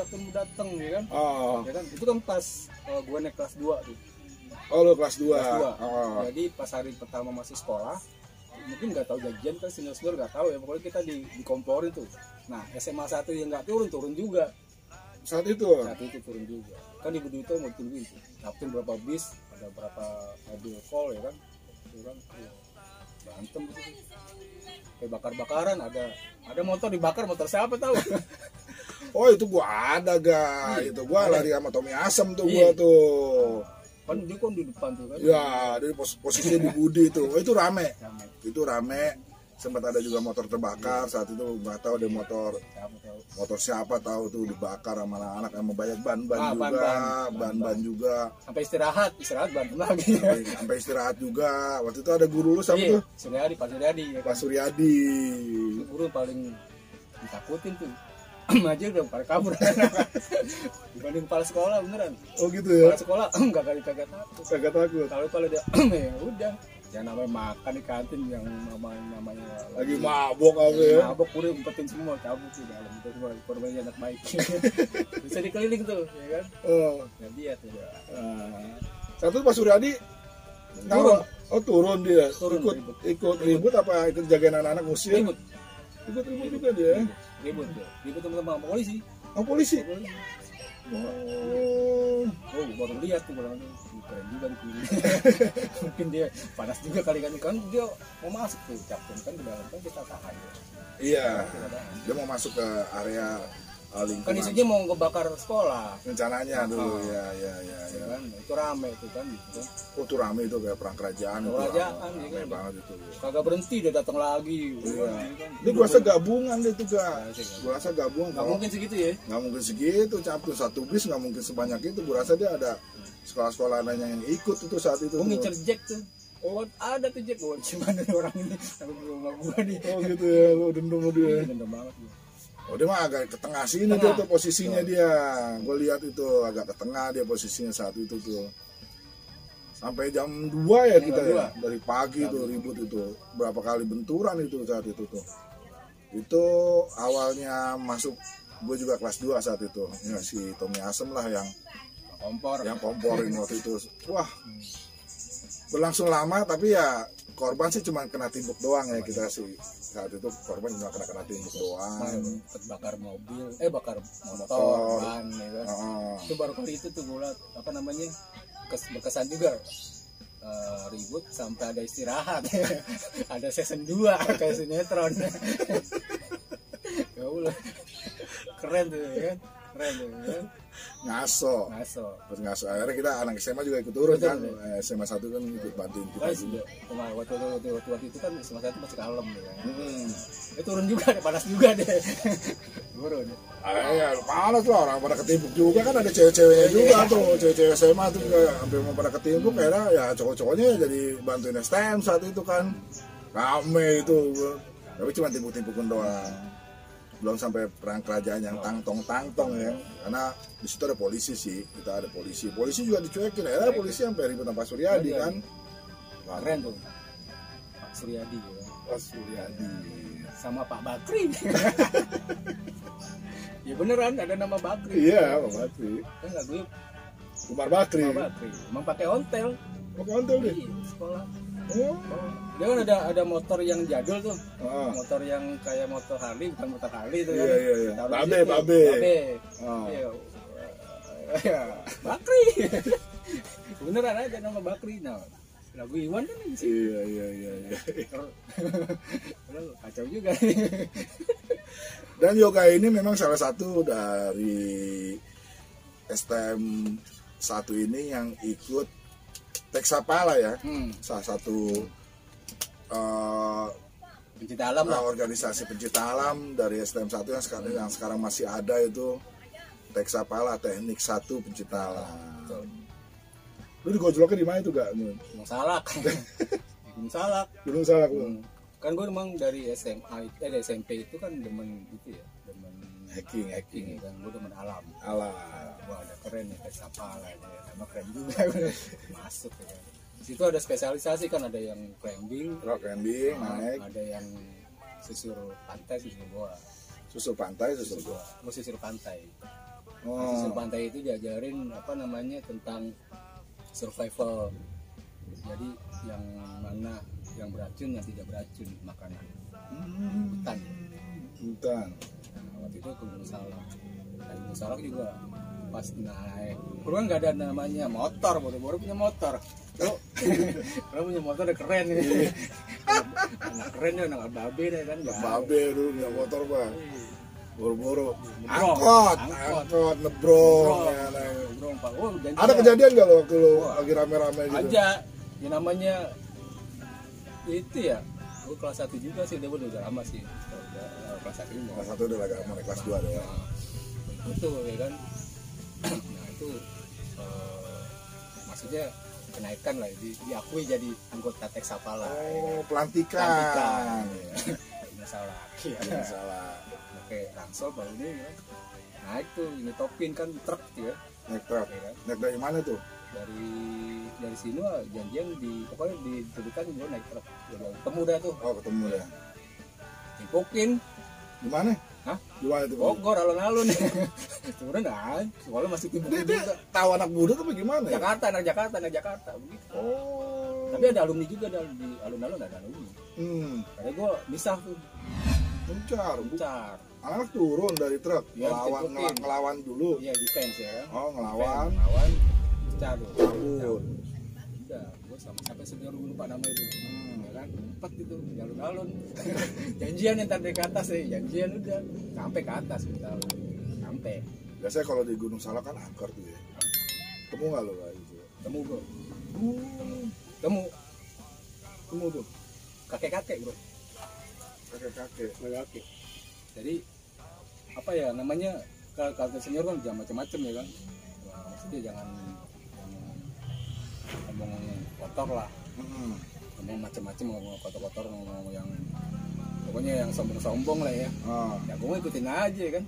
ya kan? Ya kan? Itu kan pas gue naik kelas 2 tuh. Oh, lo kelas 2. Jadi pas hari pertama masih sekolah, mungkin nggak tahu janjian kan, senior nggak tahu ya, pokoknya kita dikomporin tuh. Nah, SMA 1 yang nggak turun juga. Saat itu turun juga. Kan Ibu Duito mau tungguin tuh. Captun berapa bis, ada berapa mobil call ya kan? Turun berantem gitu. Kayak bakar-bakaran, ada motor dibakar, motor siapa tahu. Oh, itu gua ada itu gua lari sama Tommy Asem tuh gua tuh. Kan dia di depan tuh kan. Ya, dari posisinya di Budi itu. Oh, itu rame. Itu rame. sempat ada juga motor terbakar saat itu, nggak tahu deh motor siapa tahu tuh dibakar sama anak-anak yang banyak ban juga sampai istirahat ban lagi sampai istirahat juga. Waktu itu ada guru lu sama tuh Pak Suryadi guru paling ditakutin tuh aja udah pada kabur dibanding kepala sekolah beneran. Oh gitu ya, kepala sekolah kagak takut kalau dia ya udah ya namanya makan di kantin yang namanya lagi mabok apa ya, mabok udah umpetin semua cabut di dalam itu semua korbannya anak baik bisa dikeliling tuh ya kan. Nggak lihat ya. Satu Pak Suryadi turun dia ikut ribut apa ikut jagain anak-anak musim ikut ribut juga dia ribut sama polisi. Baru lihat tuh bilang keren juga nih. Mungkin dia panas juga kali kan dia mau masuk tuh captain kan ke dalam kan kita tahan ya. Iya. Dia mau masuk ke area lingkungan. Kan isunya mau ngebakar sekolah. Rencananya dulu ya. Kan itu rame itu kan gitu kan. Oh itu rame itu kayak perang kerajaan itu. Rame kan. Banget itu. Kagak berhenti dia datang lagi. Iya. Ini gua rasa gabungan deh itu Gua rasa gabungan. Nggak mungkin segitu ya. Nggak mungkin segitu, campur satu bis nggak mungkin sebanyak itu. Gua rasa dia ada sekolah-sekolah lainnya yang ikut itu saat itu. Gua ngincer Jack tuh. Oh ada tuh Jack, gimana orang ini sampai ke rumah gua nih. Oh gitu ya, lu dendam dia. Dendam banget dia. Oh dia mah agak ke tengah sini tuh posisinya dia. Gue lihat itu agak ke tengah dia posisinya saat itu tuh. Sampai jam 2 ya kita ya. Dari pagi tuh ribut itu. Berapa kali benturan itu saat itu tuh. Itu awalnya masuk gue juga kelas 2 saat itu. Ya, si Tommy Asem lah yang komporin waktu itu. Wah. Berlangsung lama tapi ya korban sih cuma kena timbuk doang ya kita sih. Saat itu korban cuma kena timbuk doang. Bakar mobil, bakar motor, ban, ya kan. Itu baru kali itu tuh gue liat, apa namanya, berkesan juga. Ribut sampai ada istirahat, ada season 2 kayak sinetron. Ya Allah, keren tuh ya kan. Ngaso. Terus ngaso. Akhirnya kita anak SMA juga ikut turun kan. SMA 1 kan ikut bantuin kita juga. Waktu itu kan SMA 1 masih kalem ya. Itu turun juga, panas juga deh. Turun. Ya panas lah, orang pada ketimbuk juga kan, ada cewek-ceweknya juga tuh. Cewek-cewek SMA tuh hampir mau pada ketimbuk, akhirnya ya cowok-cowoknya jadi bantuin STM saat itu kan. Rame itu. Tapi cuma timbuk-timbukan doang. Belum sampai perang kerajaan yang tangtong ya, karena di situ ada polisi sih, kita ada polisi juga dicuekin ya, polisi sampai ribut sama Pak Suryadi kan. Keren tuh Pak Suryadi ya. Pak Suryadi sama Pak Bakri. Ya beneran ada nama Bakri. Iya Pak Bakri kan nggak gue Umar Bakri emang pakai ontel deh sekolah. Dia kan ada motor yang jadul tuh, motor yang kayak motor Harley, bukan motor Harley itu kan. Iya. Babe. Ya, Bakri. Beneran ada nama Bakri. Nah, lagu Iwan kan ini sih. Iya. Kacau juga. Dan yoga ini memang salah satu dari STM 1 ini yang ikut Teksapala ya, salah satu pencinta alam lah. Organisasi pencinta alam dari STM 1 yang sekarang masih ada itu Teksapala, Teknik 1 Pencinta Alam. Lu digojloknya di mana itu gak? Gunung Salak. Gunung Salak. Kan gue emang dari SMA dari SMP itu kan demen gitu ya, demen hacking kan, gue demen alam. Wah ada keren ya Teksapala ya, sama keren juga masuk ya kan. Di situ ada spesialisasi kan, ada yang climbing, naik, ada yang susur pantai, susur goa. Susur pantai. Susur pantai itu diajarin apa namanya tentang survival. Jadi yang mana yang beracun, yang tidak beracun makanan. Hutan. Nah, waktu itu ke Gunung Salak. Dan Gunung Salak juga pas naik, gue kan nggak ada namanya motor, baru punya motor. Kalau punya motor udah keren ini. Anak keren ya, anak babe deh kan. Babe dulu punya motor bang. Boro-boro. Angkot, nebrong. Ada kejadian nggak lo waktu lo lagi rame-rame gitu? Aja, yang namanya itu ya. Gue kelas 1 juga sih, udah lama sih. Udah kelas 1 ini. Kelas 1 udah agak mau kelas 2 deh ya. Itu ya kan. Nah itu maksudnya kenaikan lah, diakui jadi anggota Teksapala. Oh, ya kan? pelantikan. Nggak salah. Nggak salah. Oke, Ransol baru ini ya. Nah itu nyetopin kan truk gitu ya. Naik truk. Ya kan? Naik dari mana tuh? Dari sini janjian pokoknya dituduhkan gue naik truk. Ketemu dah tuh. Oh, ketemu ya. Timpokin. Di mana? Hah? Di mana tuh? Bogor, alun-alun. Sebenarnya nah, soalnya masih timpokin juga. Tahu anak muda tuh bagaimana ya? Anak Jakarta begitu. Oh. Tapi ada alumni juga di alun-alun, ada alumni. Karena gue misah tuh. Mencar. Anak turun dari truk, ya, ngelawan dulu. Iya, defense ya kan. Oh, ngelawan. Pecah tuh. Cabut. Udah, gue sampai senior gue lupa nama itu. Ya kan, empat gitu, di alun-alun. Janjian yang tadi ke atas ya, janjian udah. Sampai ke atas kita. Sampai. Biasanya kalau di Gunung Salak kan angker tuh ya. Temu nggak lo kayak gitu? Temu bro. Temu tuh. Kakek-kakek bro. Kakek. Jadi apa ya namanya, kalau senior kan jangan macam-macam ya kan. Maksudnya jangan ngomong kotor lah. Ngomong macam-macam, ngomong kotor-kotor, ngomong yang pokoknya yang sombong-sombong lah ya. Ya gue ikutin aja kan.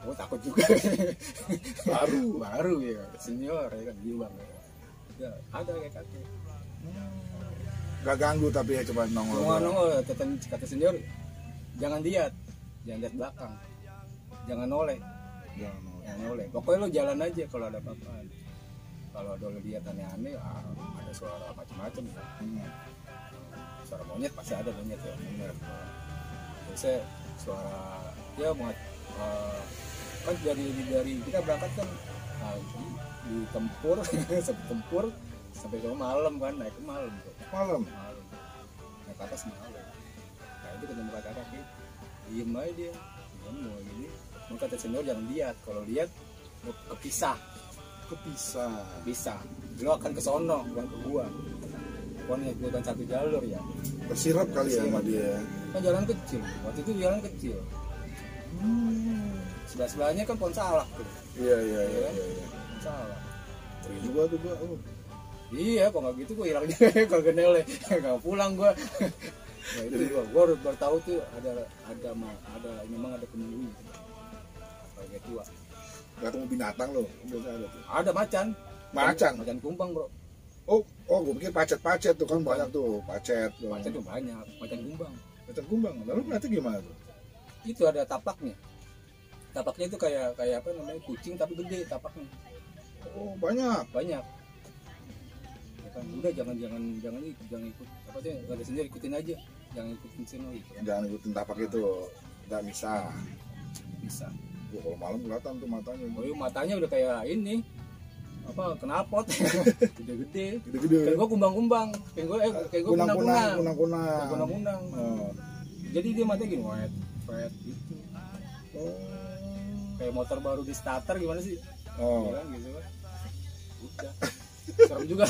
Gue takut juga. baru ya senior ya kan, Giwang ya. Udah ada kayak kakek. Gak ganggu tapi ya coba nongol. Kata senior jangan lihat belakang, jangan noleh. Pokoknya lo jalan aja kalau ada apa-apa. Kalau ada lo lihat aneh-aneh, ada suara macam-macam ya. Suara monyet pasti ada monyet ya. Biasanya suara ya kan dari kita berangkat kan pagi di tempur sampai ke malam kan, naik ke malam naik ke atas malam. Nah itu ketemu kakak diem aja dia, mau gini. Mau kata senior jangan lihat, kalau lihat lo kepisah. Lo akan ke sono, bukan ke gua. Pokoknya gua kan satu jalur ya. Tersirap kali ya sama dia. Kan jalan kecil, waktu itu jalan kecil. Sebelah-sebelahnya kan pohon salak tuh. Iya. Pohon salak. Juga tuh gua. Iya, kok nggak gitu gua hilang juga kalau genele, nggak pulang gua. Nah itu gua baru tahu tuh memang ada penunggu. Kayak tua. Ketemu binatang loh, biasanya ada tuh. Ada macan. Macan kumbang bro. Oh, gue pikir pacet tuh kan banyak tuh, pacet tuh banyak, macan kumbang. Lalu nanti gimana tuh? Itu ada tapaknya. Tapaknya itu kayak apa namanya, kucing tapi gede tapaknya. Oh, banyak. Ya kan, udah jangan ikut apa sih, ada sendiri, ikutin aja, jangan ikutin sini gitu. Jangan ikutin tapak itu, nggak bisa. Kalau malam kelihatan tuh matanya. Oh iya, matanya udah kayak ini apa, knalpot. gede. Kayak gue kumbang-kumbang, kayak gue kunang-kunang. Jadi dia matanya gini, wet gitu. Kayak motor baru di starter gimana sih? Ya kan gitu kan. Udah. Serem juga.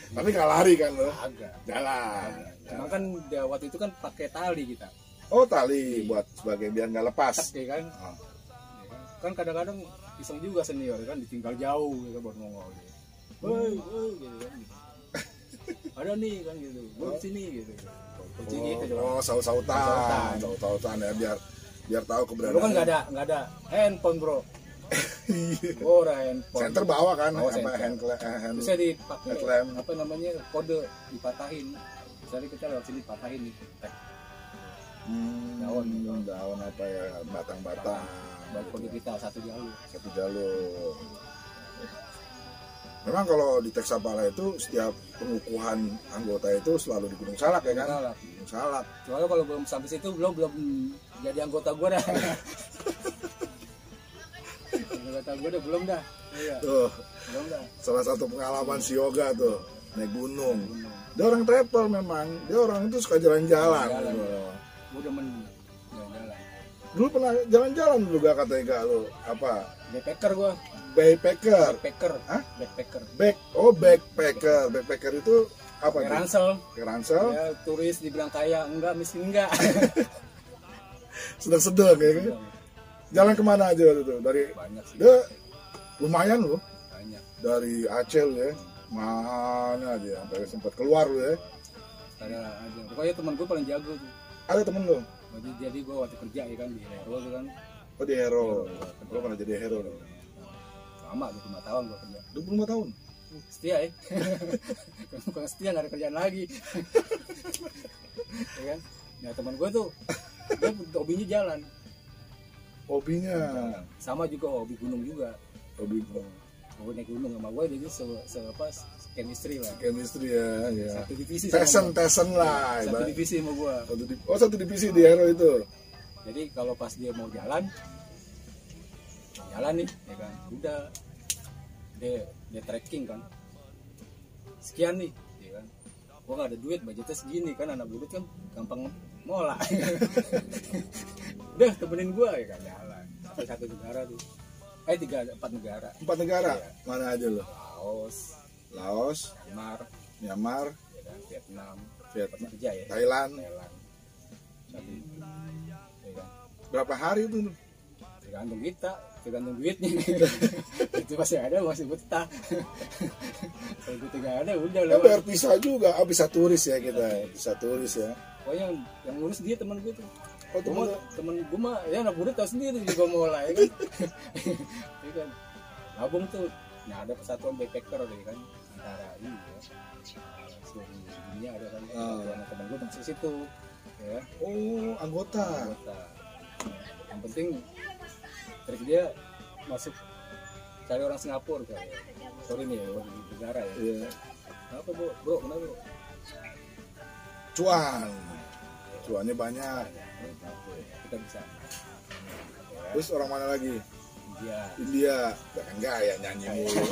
Tapi nggak lari kan lo? Agak. Jalan. Cuma kan waktu itu kan pakai tali kita. Oh, tali buat sebagai biar nggak lepas. Ya kan? Kan kadang-kadang iseng juga senior kan, ditinggal jauh gitu baru nongol gitu. Woi gitu kan. Ada nih kan gitu. Gua di sini gitu. Kunci gitu dong. Saut-sautan ya biar tahu keberadaan. Lu kan nggak ada handphone, bro. Oh, handphone. Senter bawa kan, hand bisa dipakai apa namanya, kode dipatahin. Misalnya kita lewat sini patahin nih. Daun apa ya, batang-batang. Buat kode kita satu jalur. Memang kalau di Teksapala itu setiap pengukuhan anggota itu selalu di Gunung Salak ya kan? Gunung Salak. Soalnya kalau belum sampai situ belum jadi anggota gue dah. Anggota gue dah belum dah. Iya. Tuh. Belum dah. Salah satu pengalaman si Yoga tuh naik gunung. Dia orang travel memang. Dia orang itu suka jalan-jalan. Gue demen jalan-jalan. Dulu pernah jalan-jalan juga katanya lu apa? Backpacker gue. Backpacker. Hah? Backpacker. Backpacker itu Apa kayak ransel. Kayak ransel. Ya, turis dibilang kaya, enggak, miskin enggak. Sedang-sedang ya kan. Jalan kemana aja waktu itu? Dari banyak sih. Lumayan loh. Banyak. Dari Aceh ya. Mana aja sampai sempat keluar lo ya. Ada aja. Pokoknya teman gue paling jago tuh. Ada temen lo? Jadi gue waktu kerja ya kan di Hero tuh kan. Oh di Hero. Gue pernah jadi Hero. Lama 25 tahun gue kerja. 25 tahun? Setia ya. Kalau setia gak ada kerjaan lagi. Ya kan? Nah teman gue tuh dia hobinya jalan. Hobinya? Sama juga hobi gunung juga. Hobi gunung. Gue naik gunung sama gue jadi chemistry lah. Chemistry ya. Satu divisi. Tesen lah. Satu divisi sama gue. Oh satu divisi di Hero itu. Jadi kalau pas dia mau jalan nih, ya kan, udah dia tracking kan, sekian nih, ya kan, gua nggak ada duit, budgetnya segini kan, anak budget kan gampang mola. Udah temenin gua ya kan jalan sampai satu negara tuh, 4 negara. 4 negara? Ya. Mana aja lo? Laos, Myanmar, ya kan, Vietnam, kerja ya. Thailand. Satu, ya kan. Berapa hari itu? Tergantung kita, tergantung duitnya. Itu masih ada, masih betah. Kalau duit nggak ada, udah lah. Biar pisah juga, bisa turis ya kita, bisa turis ya. Pokoknya yang ngurus dia teman gue tuh. Oh temen gue mah, ya anak muda tau sendiri juga mulai kan. Ya kan, gabung tuh. Nah ada persatuan backpacker deh kan, antara ini ya, seluruh dunia ada kan. Persatuan teman gue masuk situ. Ya. Oh anggota. Yang penting trik dia masuk cari orang Singapura kayak. Sorry nih ya, di negara ya. Iya. Kenapa bro? Kenapa? Cuannya banyak. Kita bisa. Terus orang mana lagi? India. Bahkan gaya nyanyi mulu.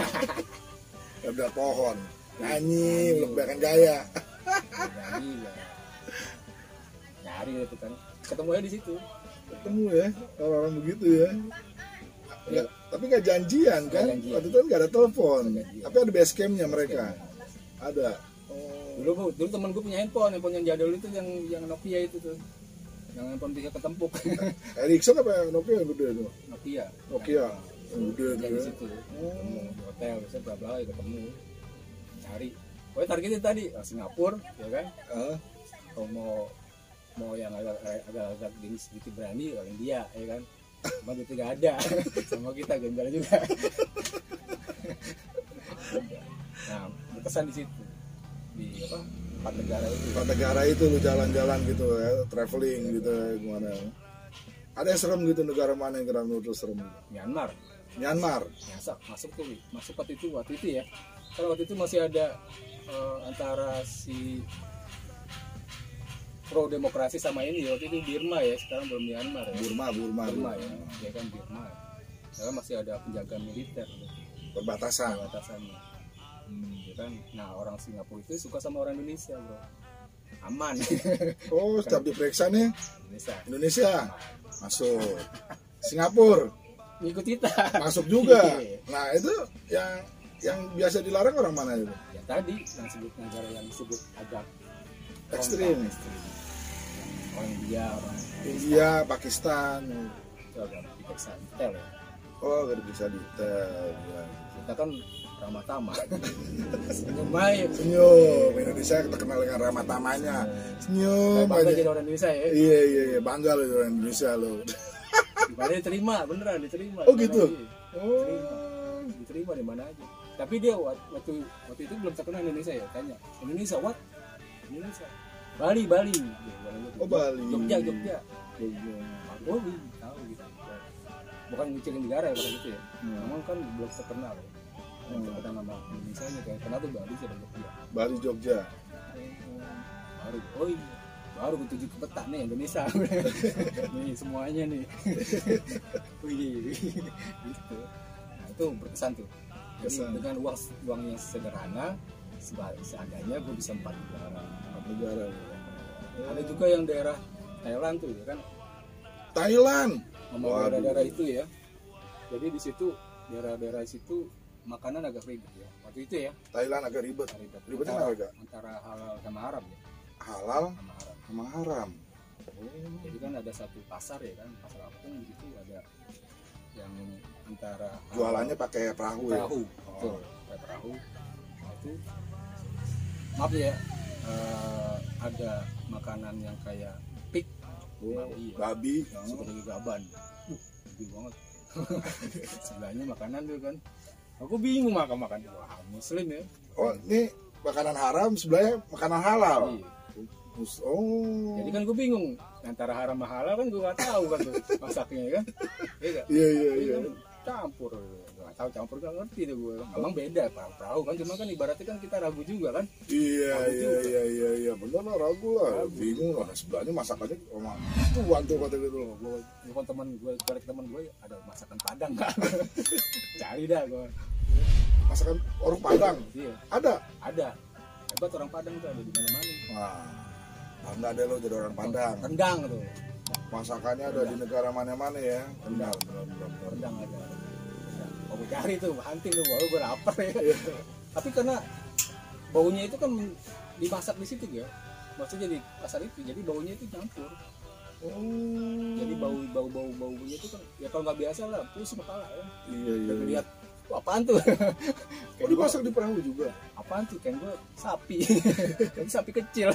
Udah pohon. Nyanyi, belum bahkan gaya. Nyanyi ya. Nyari itu kan. Ketemu aja di situ. Ketemu ya, orang-orang begitu ya. Ya, tapi nggak janjian kan? Waktu itu nggak ada telepon, tapi ada base campnya mereka. Ada. Dulu temen gue punya handphone yang jadul itu yang Nokia itu tuh, yang handphone bisa ketempuk. Ericsson apa yang Nokia yang gede itu? Nokia. Yang gede itu. Di situ. Ketemu di hotel, bisa berapa ketemu. Cari. Pokoknya targetnya tadi Singapura, ya kan? Kalau mau yang agak sedikit berani orang India, ya kan? Cuma itu nggak ada. Sama kita gembel juga. Nah berkesan di situ, di 4 negara itu. 4 negara itu lu jalan-jalan gitu ya, traveling gitu ya, gimana? Ada yang serem gitu, negara mana yang kira menurut lu serem? Myanmar. Masuk waktu itu ya. Kalau waktu itu masih ada antara si pro demokrasi sama ini waktu itu Burma ya, sekarang belum Myanmar ya. Burma ya. Ya kan Burma. Sekarang masih ada penjaga militer perbatasannya. Ya kan. Nah, orang Singapura itu suka sama orang Indonesia, bro. Aman. Oh, setiap diperiksa nih Indonesia. Masuk. Singapura ngikut kita. Masuk juga. Nah, itu yang biasa dilarang orang mana itu? Ya tadi yang sebut negara yang disebut agak ekstrim. Orang India, Pakistan. Itu agak diperiksa detail ya. Oh, gak diperiksa detail. Ya. Kita kan ramah tamah. Senyum. Indonesia terkenal dengan ramah tamahnya. Senyum. Bangga jadi orang Indonesia ya. Iya, bangga loh jadi orang Indonesia loh. Padahal diterima, beneran diterima. Oh gitu. Diterima di mana aja. Tapi dia waktu itu belum terkenal Indonesia ya. Tanya Indonesia what? Indonesia. Bali. Oh Bali. Jogja. Oh tahu gitu. Bukan ngecilin negara ya pada gitu ya. Memang kan belum terkenal ya. Terkenal nama Indonesia nya kayak kenapa Bali sama Jogja. Bali Jogja. Baru ketujuh ke peta nih Indonesia. Nih semuanya nih. Gitu. Nah itu berkesan tuh. Jadi dengan uang yang sederhana, seadanya gue bisa 4 negara. Ada juga yang daerah Thailand tuh ya kan. Thailand. Daerah-daerah itu ya. Jadi di situ daerah-daerah situ makanan agak ribet ya waktu itu ya. Thailand agak ribet. Ribetnya kenapa gak? Antara halal sama haram ya. Halal sama haram. Jadi kan ada satu pasar ya kan, pasar apung gitu, ada yang antara jualannya pakai perahu ya. Betul, pakai perahu. Nah, itu maaf ya, ada makanan yang kayak pig, babi, seperti gaban, gede banget. Sebelahnya makanan tuh kan, aku bingung makan wah muslim ya. Oh ini makanan haram, sebelahnya makanan halal. Iya. Oh. Jadi kan gue bingung antara haram sama halal kan gue nggak tahu kan tuh masaknya kan. Iya. Campur, nggak tahu campur nggak ngerti tuh gue. Emang beda perahu kan, cuma kan ibaratnya kan kita ragu juga kan. Iya, bener lah, ragu lah. Bingung lah, sebelahnya masakannya emang tuan tuh kata gitu. Gue teman gue ada masakan Padang kan. Cari dah gue. Masakan orang Padang. Iya. Ada. Hebat orang Padang tuh ada di mana-mana. Wah, bangga deh lo jadi orang Padang. Rendang tuh. Masakannya ada di negara mana-mana ya. Rendang ada. Mau gue cari tuh, hunting tuh, baru gue lapar ya. Tapi karena baunya itu kan dimasak di situ ya. Maksudnya di pasar itu, jadi baunya itu campur. Jadi baunya itu kan, ya kalau nggak biasa lah, pusing kepala ya. Iya. Lihat, apaan tuh? Kayak dimasak di perahu juga. Apaan tuh? Kayak gue sapi. Jadi sapi kecil.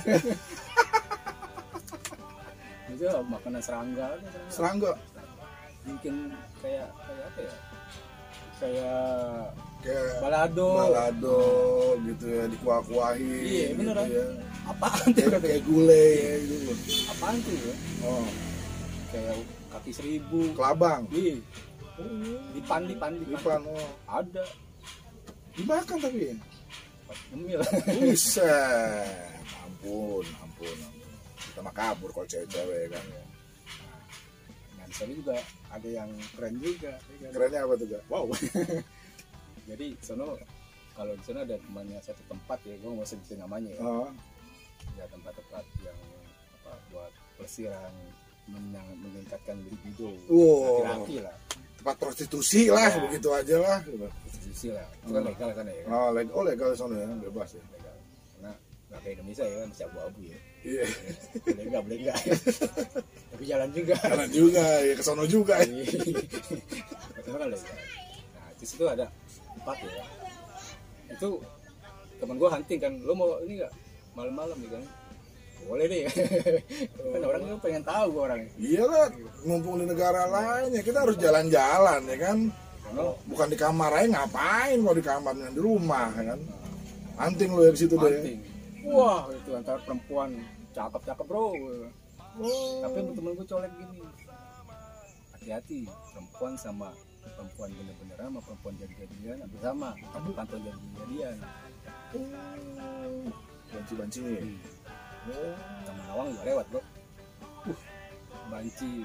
Itu makanan serangga. Mungkin kayak apa ya? Kayak balado gitu ya, dikuah-kuahin. Iya, beneran. Gitu ya. Apaan tuh? Kayak gulai gitu. Apaan tuh ya? Oh. Kayak kaki 1000. Kelabang. Iya. Dipan. Oh. Ada. Dimakan tapi. Ngemil. Buset. Ampun. Kita mah kabur kalau cewek-cewek kan. Nah, di sana juga ada yang keren juga. Kerennya apa tuh, Kak? Wow. Jadi kalau di sana ada temannya satu tempat ya, gue nggak usah sebutin namanya ya. Ya tempat-tempat yang buat pelesiran, meningkatkan libido laki-laki lah. Tempat prostitusi lah, begitu aja lah. Prostitusi lah, itu kan legal kan ya. Legal di sana ya, bebas ya. Legal. Karena nggak kayak Indonesia ya, masih abu-abu ya. Iya. Boleh nggak. Tapi jalan juga ya, ke sono juga. Itu kan legal. Nah di situ ada tempat ya. Itu teman gue hunting kan, lo mau ini nggak malam-malam nih kan? Boleh deh. Kan orang itu pengen tahu gue orang. Iya lah, mumpung di negara lain ya kita harus jalan-jalan ya kan. Bukan di kamar aja, ngapain kalau di kamarnya, di rumah ya kan. Hunting lo ya ke situ deh. Wah itu antara perempuan cakep bro. Tapi temen gue colek gini, hati-hati perempuan sama perempuan bener-bener sama perempuan jadi-jadian hampir sama. Pantau jadi-jadian. Banci. Taman Lawang juga lewat bro. Banci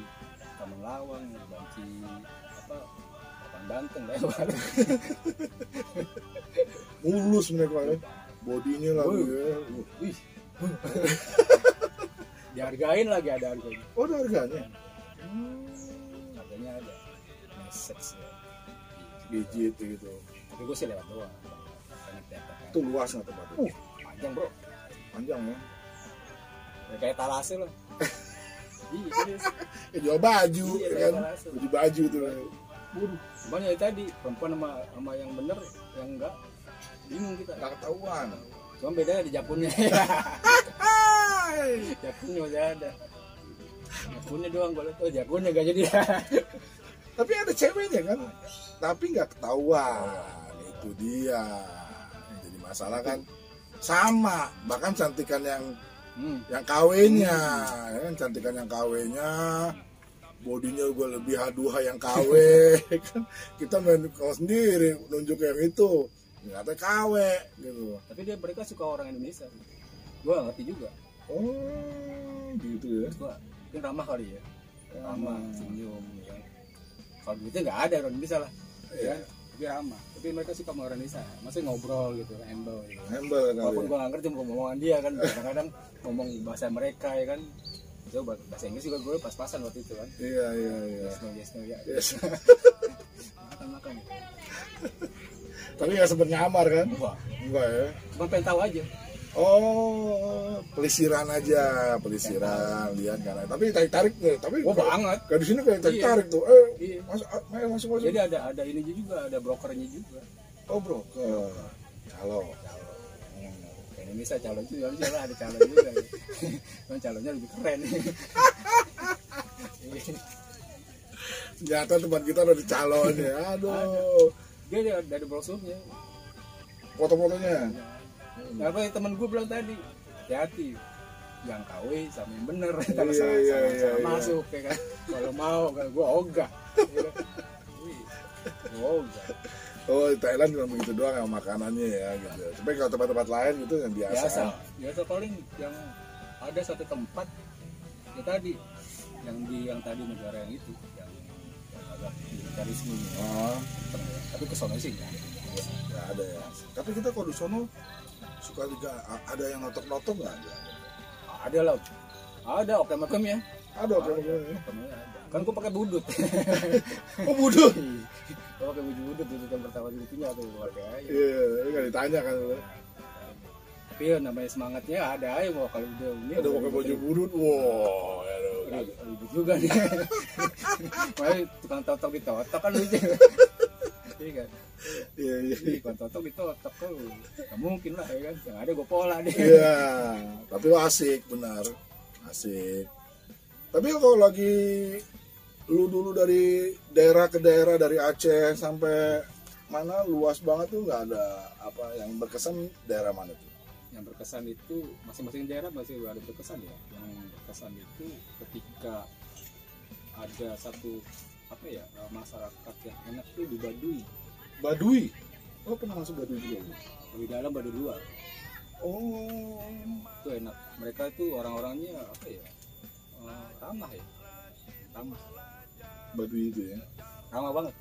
Taman Lawang, Banci Lapan Banteng lewat. Mulus mereka ya, bodinya lagi ya. Dihargain lagi, ada harganya. Oh ada harganya? Harganya ada. Message ya. Biji gitu. Tapi gue sih lewat doang. Itu luas nggak tempatnya? Panjang bro. Panjang ya. Kayak talase loh. Iya serius. Jual baju kan. Baju tuh. Cuman ya tadi perempuan sama yang bener, yang enggak bingung kita. Nggak ketahuan. Cuma bedanya di japunnya. Japunnya masih ada. Japunnya doang gue liat. Oh japunnya gak jadi. Tapi ada ceweknya kan. Tapi nggak ketahuan. Itu dia. Jadi masalah kan sama. Bahkan cantikan yang KW-nya, ya kan, cantikan yang KW-nya, bodinya gue lebih H2H yang KW, kan kita main kalau sendiri nunjuk yang itu, nggak KW gitu. Tapi mereka suka orang Indonesia, gue gak ngerti juga. Oh, gitu ya. Mungkin ramah kali ya, ramah, senyum, ya. Kalau gitu nggak ada orang Indonesia lah, ya. Tapi ramah, tapi mereka suka sama orang Indonesia, maksudnya ngobrol gitu, humble gitu. Walaupun gue gak ngerti ngomongan dia kan, kadang-kadang ngomong bahasa mereka ya kan, so, bahasa Inggris juga gue pas-pasan waktu itu kan. Iya. Yes no ya. Makan. Tapi nggak sempet nyamar kan? Enggak ya? Cuma pengen tahu aja. Oh, pelisiran aja, pelisiran, lihat kan. Tapi tarik nih, tapi banget. Kayak di sini kayak tarik tuh. Iya. Masuk. Jadi ada ini juga, ada brokernya juga. Oh, broker. Calo. Kayak Indonesia calo juga, ada calo juga. Kan calonnya lebih keren. Ternyata tempat kita ada calonnya. Aduh. Dia ada brosurnya. Foto-fotonya. Apa temen gue bilang tadi, hati-hati yang KW sama yang bener. Kalau Iya. masuk ya kan. Kalau mau, kalau gue ogah. Ogah. Oh, di Thailand cuma begitu doang ya makanannya ya gitu. Tapi kalau tempat-tempat lain gitu yang biasa. Biasa paling yang ada satu tempat ya tadi yang tadi negara yang itu yang agak militerisme. Oh. Tapi ke sono sih nggak ada ya. Tapi kita kalau di sono suka juga ada yang notok-notok nggak ada? Ada lah. Ada okem ya. Ada okem ya. Kan gue pakai budut. Oh budut? Gue pakai budut itu yang pertama di punya tuh keluarga aja. Iya, nggak ditanya kan. Tapi ya namanya semangatnya ada aja mau kalau udah ini. Ada pakai baju budut, wow. Ribut juga nih. Makanya tukang totok ditotok kan lucu. Iya kan? Iya. Tukang totok ditotok kan nggak mungkin lah ya kan. Yang ada gue pola deh. Iya, tapi lo asik benar, asik. Tapi kalau lagi lu dulu dari daerah ke daerah, dari Aceh sampai mana luas banget tuh, nggak ada apa yang berkesan daerah mana tuh? Yang berkesan itu masing-masing daerah masih ada berkesan ya. Yang berkesan itu ketika ada satu apa ya masyarakat yang enak tuh di Baduy. Baduy? Oh pernah masuk Baduy juga? Di dalam Baduy luar. Oh. Itu enak. Mereka itu orang-orangnya apa ya? Ramah ya. Ramah. Baduy itu ya. Ramah banget.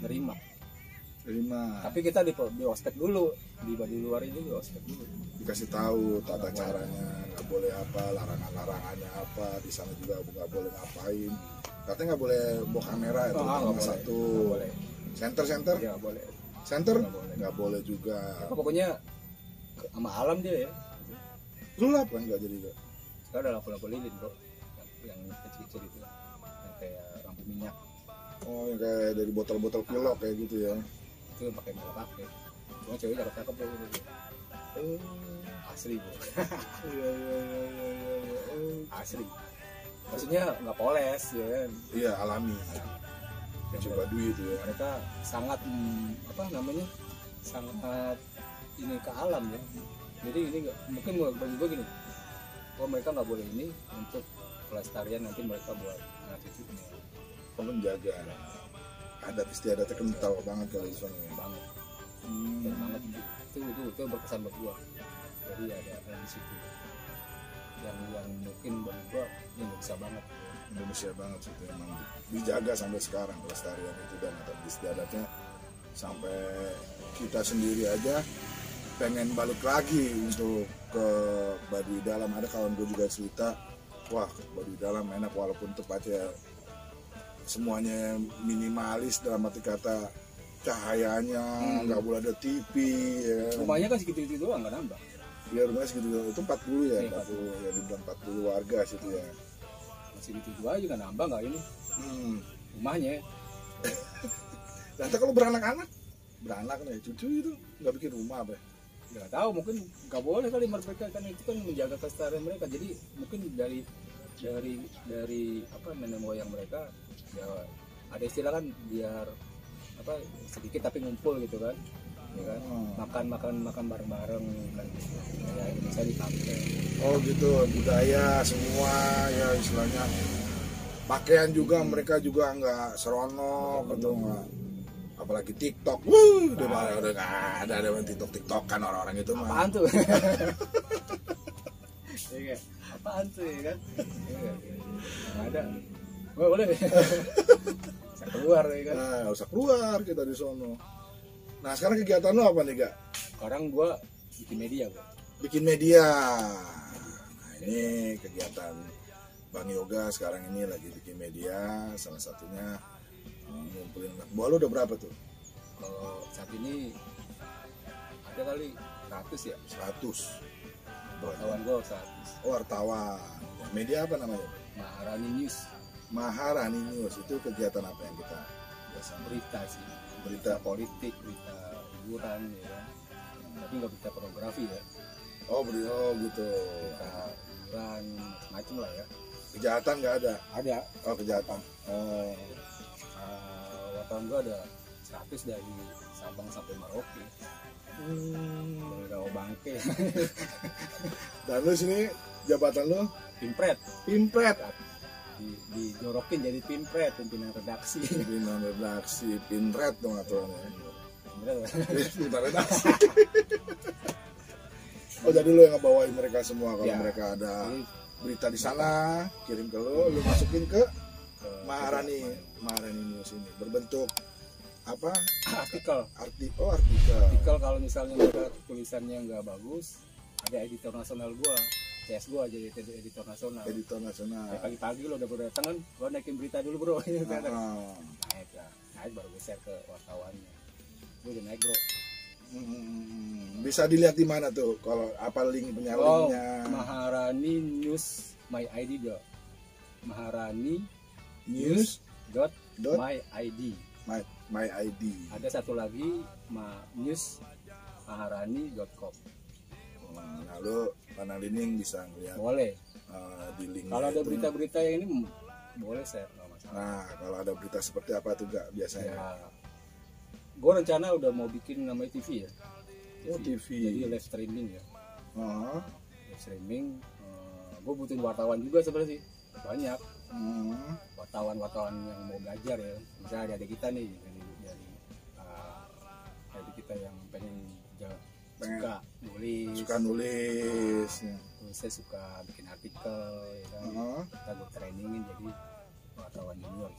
Nerima. Tapi kita di ospek dulu, di Baduy luar ini di ospek dulu. Dikasih tahu tata caranya, nggak boleh apa, larangannya apa, di sana juga nggak boleh ngapain. Katanya nggak boleh bawa kamera itu nomor satu. Center? Ya boleh. Center? Nggak boleh juga. Ya, pokoknya sama alam dia ya. Sulap kan nggak jadi gak? Sekarang ada lampu-lampu lilin bro, yang kecil-kecil itu, yang kayak lampu minyak. Oh yang kayak dari botol-botol pilok kayak gitu ya. Itu pakai malah pakai. Cuma cewek cakep-cakep bro gitu. Asli bro. Iya. Asli. Maksudnya nggak poles ya kan? Iya alami. Coba duit itu ya. Mereka sangat apa namanya? Sangat ini ke alam ya. Jadi ini nggak mungkin bagi gue gini. Oh mereka nggak boleh ini untuk pelestarian nanti mereka buat anak cucunya. Oh menjaga. Adat istiadatnya kental banget kalau di sana. Banget. Banget itu berkesan buat gua. Jadi ada di situ. Yang mungkin buat gua Indonesia banget sih itu emang dijaga sampai sekarang pelestarian itu dan adat istiadatnya sampai kita sendiri aja pengen balik lagi untuk ke Baduy Dalam. Ada kawan gue juga cerita, wah Baduy Dalam enak walaupun tempatnya semuanya minimalis dalam arti kata cahayanya, nggak boleh ada TV ya. Rumahnya kan segitu-segitu doang, nggak nambah. Iya rumahnya segitu doang, itu 40 ya, 40 ya dibilang 40 warga situ ya. Masih gitu aja kan nambah nggak ini rumahnya. Nanti kalau beranak nih cucu itu nggak bikin rumah apa? Nggak tahu, mungkin nggak boleh kali mereka kan itu kan menjaga kelestarian mereka. Jadi mungkin dari apa nenek moyang mereka ya ada istilah kan biar apa sedikit tapi ngumpul gitu kan, ya kan? makan bareng-bareng kan ya Indonesia dipakai. Oh gitu budaya semua ya istilahnya pakaian juga mereka juga nggak seronok atau nggak. Apalagi TikTok, udah nggak ada TikTok kan orang-orang itu mah. Apaan tuh? Apaan tuh ya kan? Nggak ada. Boleh. Bisa keluar ya kan? Nah, usah keluar kita di sono. Nah sekarang kegiatan lo apa nih Gak? Sekarang gua bikin media gua. Bikin media. Nah ini kegiatan Bang Yoga sekarang ini lagi bikin media, salah satunya ngumpulin anak buah. Lo udah berapa tuh? Kalau saat ini ada kali 100 ya. 100. Wartawan gue 100. Oh, wartawan. Media apa namanya? Maharani News. Maharani News itu kegiatan apa yang kita biasa? Berita sih. Berita politik, berita hiburan ya kan. Tapi nggak berita pornografi ya. Oh, gitu. Berita hiburan macam lah ya. Kejahatan nggak ada? Ada. Oh, kejahatan. Wartawan gue ada 100 dari Sabang sampai Merauke. Dari Rawa Bangke. Dan lu sini jabatan lu? Pimpret. Dijorokin jadi Pimpret, pimpinan redaksi. Pimpinan redaksi, Pinret dong aturannya. Pimpinan redaksi. Oh, jadi lu yang ngebawain mereka semua kalau mereka ada berita di sana, kirim ke lu masukin ke Maharani News ini berbentuk apa? Artikel. Artikel Kalau misalnya mereka tulisannya nggak bagus, ada editor nasional gua, CS gua jadi editor nasional. Ya, pagi-pagi lo udah datang kan, gua naikin berita dulu bro. Naik baru gue share ke wartawannya. Gue udah naik bro. Bisa dilihat di mana tuh? Kalau apa link linknya? Maharani News My ID dot. Maharani News My ID. My ID. Ada satu lagi news maharani.com. Nah, lu Panang Lining bisa ngeliat. Boleh. Di link. Kalau ada berita-berita yang ini boleh share, nggak masalah. Nah, kalau ada berita seperti apa tuh gak biasanya? Ya, gue rencana udah mau bikin namanya TV ya. TV. Jadi live streaming ya. Live streaming. Gue butuhin wartawan juga sebenarnya sih. Banyak. Wartawan yang mau belajar ya. Misalnya ada kita nih dari kita yang pengen suka nulis ya. Saya suka bikin artikel ya kan. Kita gue trainingin jadi wartawan junior,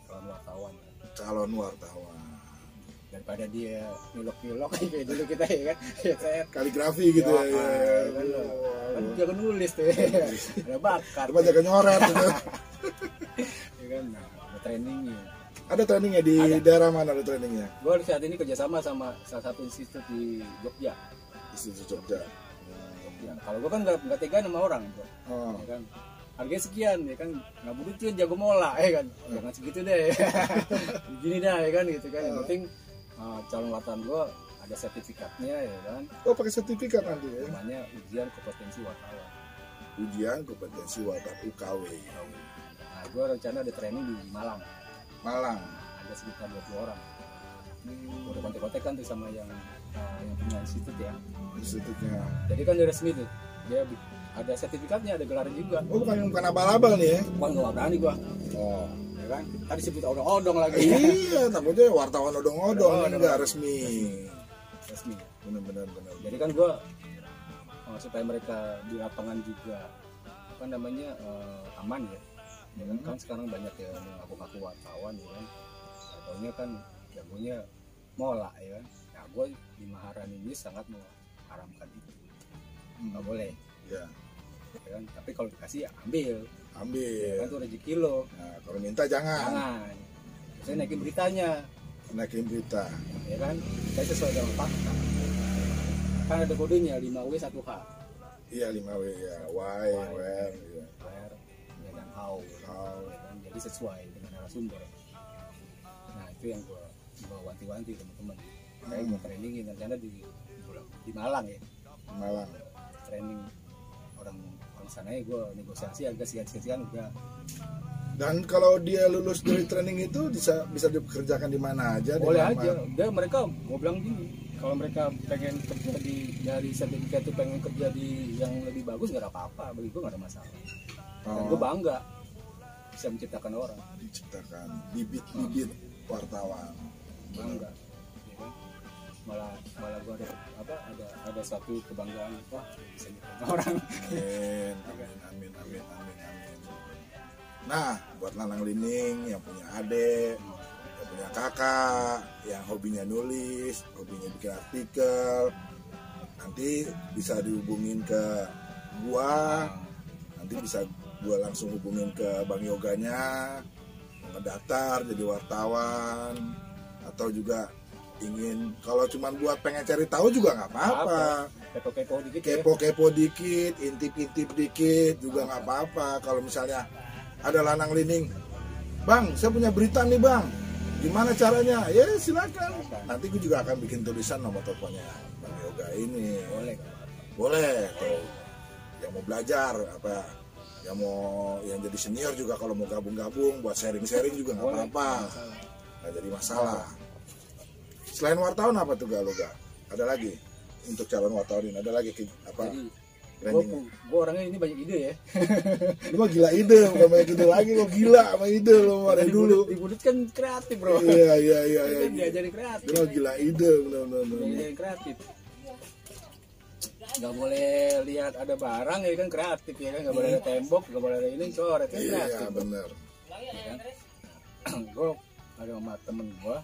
calon wartawan daripada dia milok-milok kayak dulu kita ya kan. Saya kaligrafi gitu ya. Kan jago nulis tuh. Ada bakat. Coba jaga nyoret gitu. Ya kan, ada trainingnya. Ada trainingnya di daerah mana ada trainingnya? Gue saat ini kerjasama sama salah satu institut di Jogja. Institut Jogja. Ya, kalau gue kan nggak tega sama orang, bro. Ya kan, harganya sekian, ya kan, nggak butuh tuh jago mola, ya kan, jangan segitu deh, begini dah, ya kan, gitu kan. Yang penting calon wartawan gue ada sertifikatnya, ya kan. Oh, pakai sertifikat nanti ya? Namanya ujian kompetensi wartawan. Ujian kompetensi wartawan UKW. Nah, gue rencana ada training di Malang. Ada sekitar 20 orang. Udah kontek-kontekan tuh sama yang punya institut ya. Institutnya. Jadi kan dia resmi tuh. Dia ada sertifikatnya, ada gelarnya juga. Oh, bukan abal-abal nih ya? Bukan, nggak berani gua. Oh, ya kan? Tadi sebut odong-odong lagi. Iya, takutnya wartawan odong-odong, enggak resmi. Benar. Jadi kan gua supaya mereka di lapangan juga apa namanya aman ya. Ya kan sekarang banyak ya ngaku-ngaku wartawan ya kan. Ataunya kan jagonya mola ya kan. Nah, gue di Maharani ini sangat mengharamkan itu. Nggak boleh. Ya. Ya kan? Tapi kalau dikasih ya ambil. Ya kan itu rezeki lo. Nah, kalau minta jangan. Saya naikin beritanya. Ya kan. Saya sesuai dengan fakta. Kan ada kodenya 5W 1H. Iya 5W ya. Where. Ya dan how. Ya kan? Jadi sesuai dengan narasumber. Nah itu yang gue wanti-wanti teman-teman. Saya mau trainingin rencana di Malang ya. Malang. Training orang sana ya, gue negosiasi harga sekian udah. Dan kalau dia lulus dari training itu bisa dikerjakan di mana aja? Boleh aja. Dia mereka mau bilang gini, kalau mereka pengen kerja dari sertifikat itu pengen kerja di yang lebih bagus nggak ada apa-apa, bagi gue nggak ada masalah. Dan gue bangga bisa menciptakan orang. Menciptakan bibit wartawan. Bangga. Ya kan? Malah gue ada suatu kebanggaan, wah bisa menciptakan orang. Amin. Nah, buat Lanang Lining yang punya adik, yang punya kakak, yang hobinya nulis, hobinya bikin artikel, nanti bisa dihubungin ke gua, nanti bisa gua langsung hubungin ke Bang Yoganya, ngedaftar jadi wartawan, atau juga ingin, kalau cuma buat pengen cari tahu juga nggak apa-apa. Kepo-kepo dikit, kepo-kepo dikit, intip-intip dikit juga nggak apa-apa. Kalau misalnya ada lanang lining, bang, saya punya berita nih bang, gimana caranya? Ya silakan. Nanti gue juga akan bikin tulisan nomor teleponnya Bang Yoga ini. Boleh. Tuh. Yang mau belajar apa? Yang mau yang jadi senior juga kalau mau gabung-gabung buat sharing-sharing juga nggak apa-apa. Nggak jadi masalah. Selain wartawan apa tuh gak lo gak? Ada lagi untuk calon wartawan ini? Ada lagi apa? Jadi gue orangnya ini banyak ide ya. Lu mah gila ide, bukan banyak ide lagi, lo gila sama ide lo dari dulu. Di Budut kan kreatif bro. Iya. Kan diajarin kreatif. Lu gila ide, benar. Diajarin kreatif. Gak boleh lihat ada barang ya kan kreatif ya kan, gak boleh ada tembok, gak boleh ada ini coret kan kreatif. Iya benar. Ya kan? Gue ada sama temen gue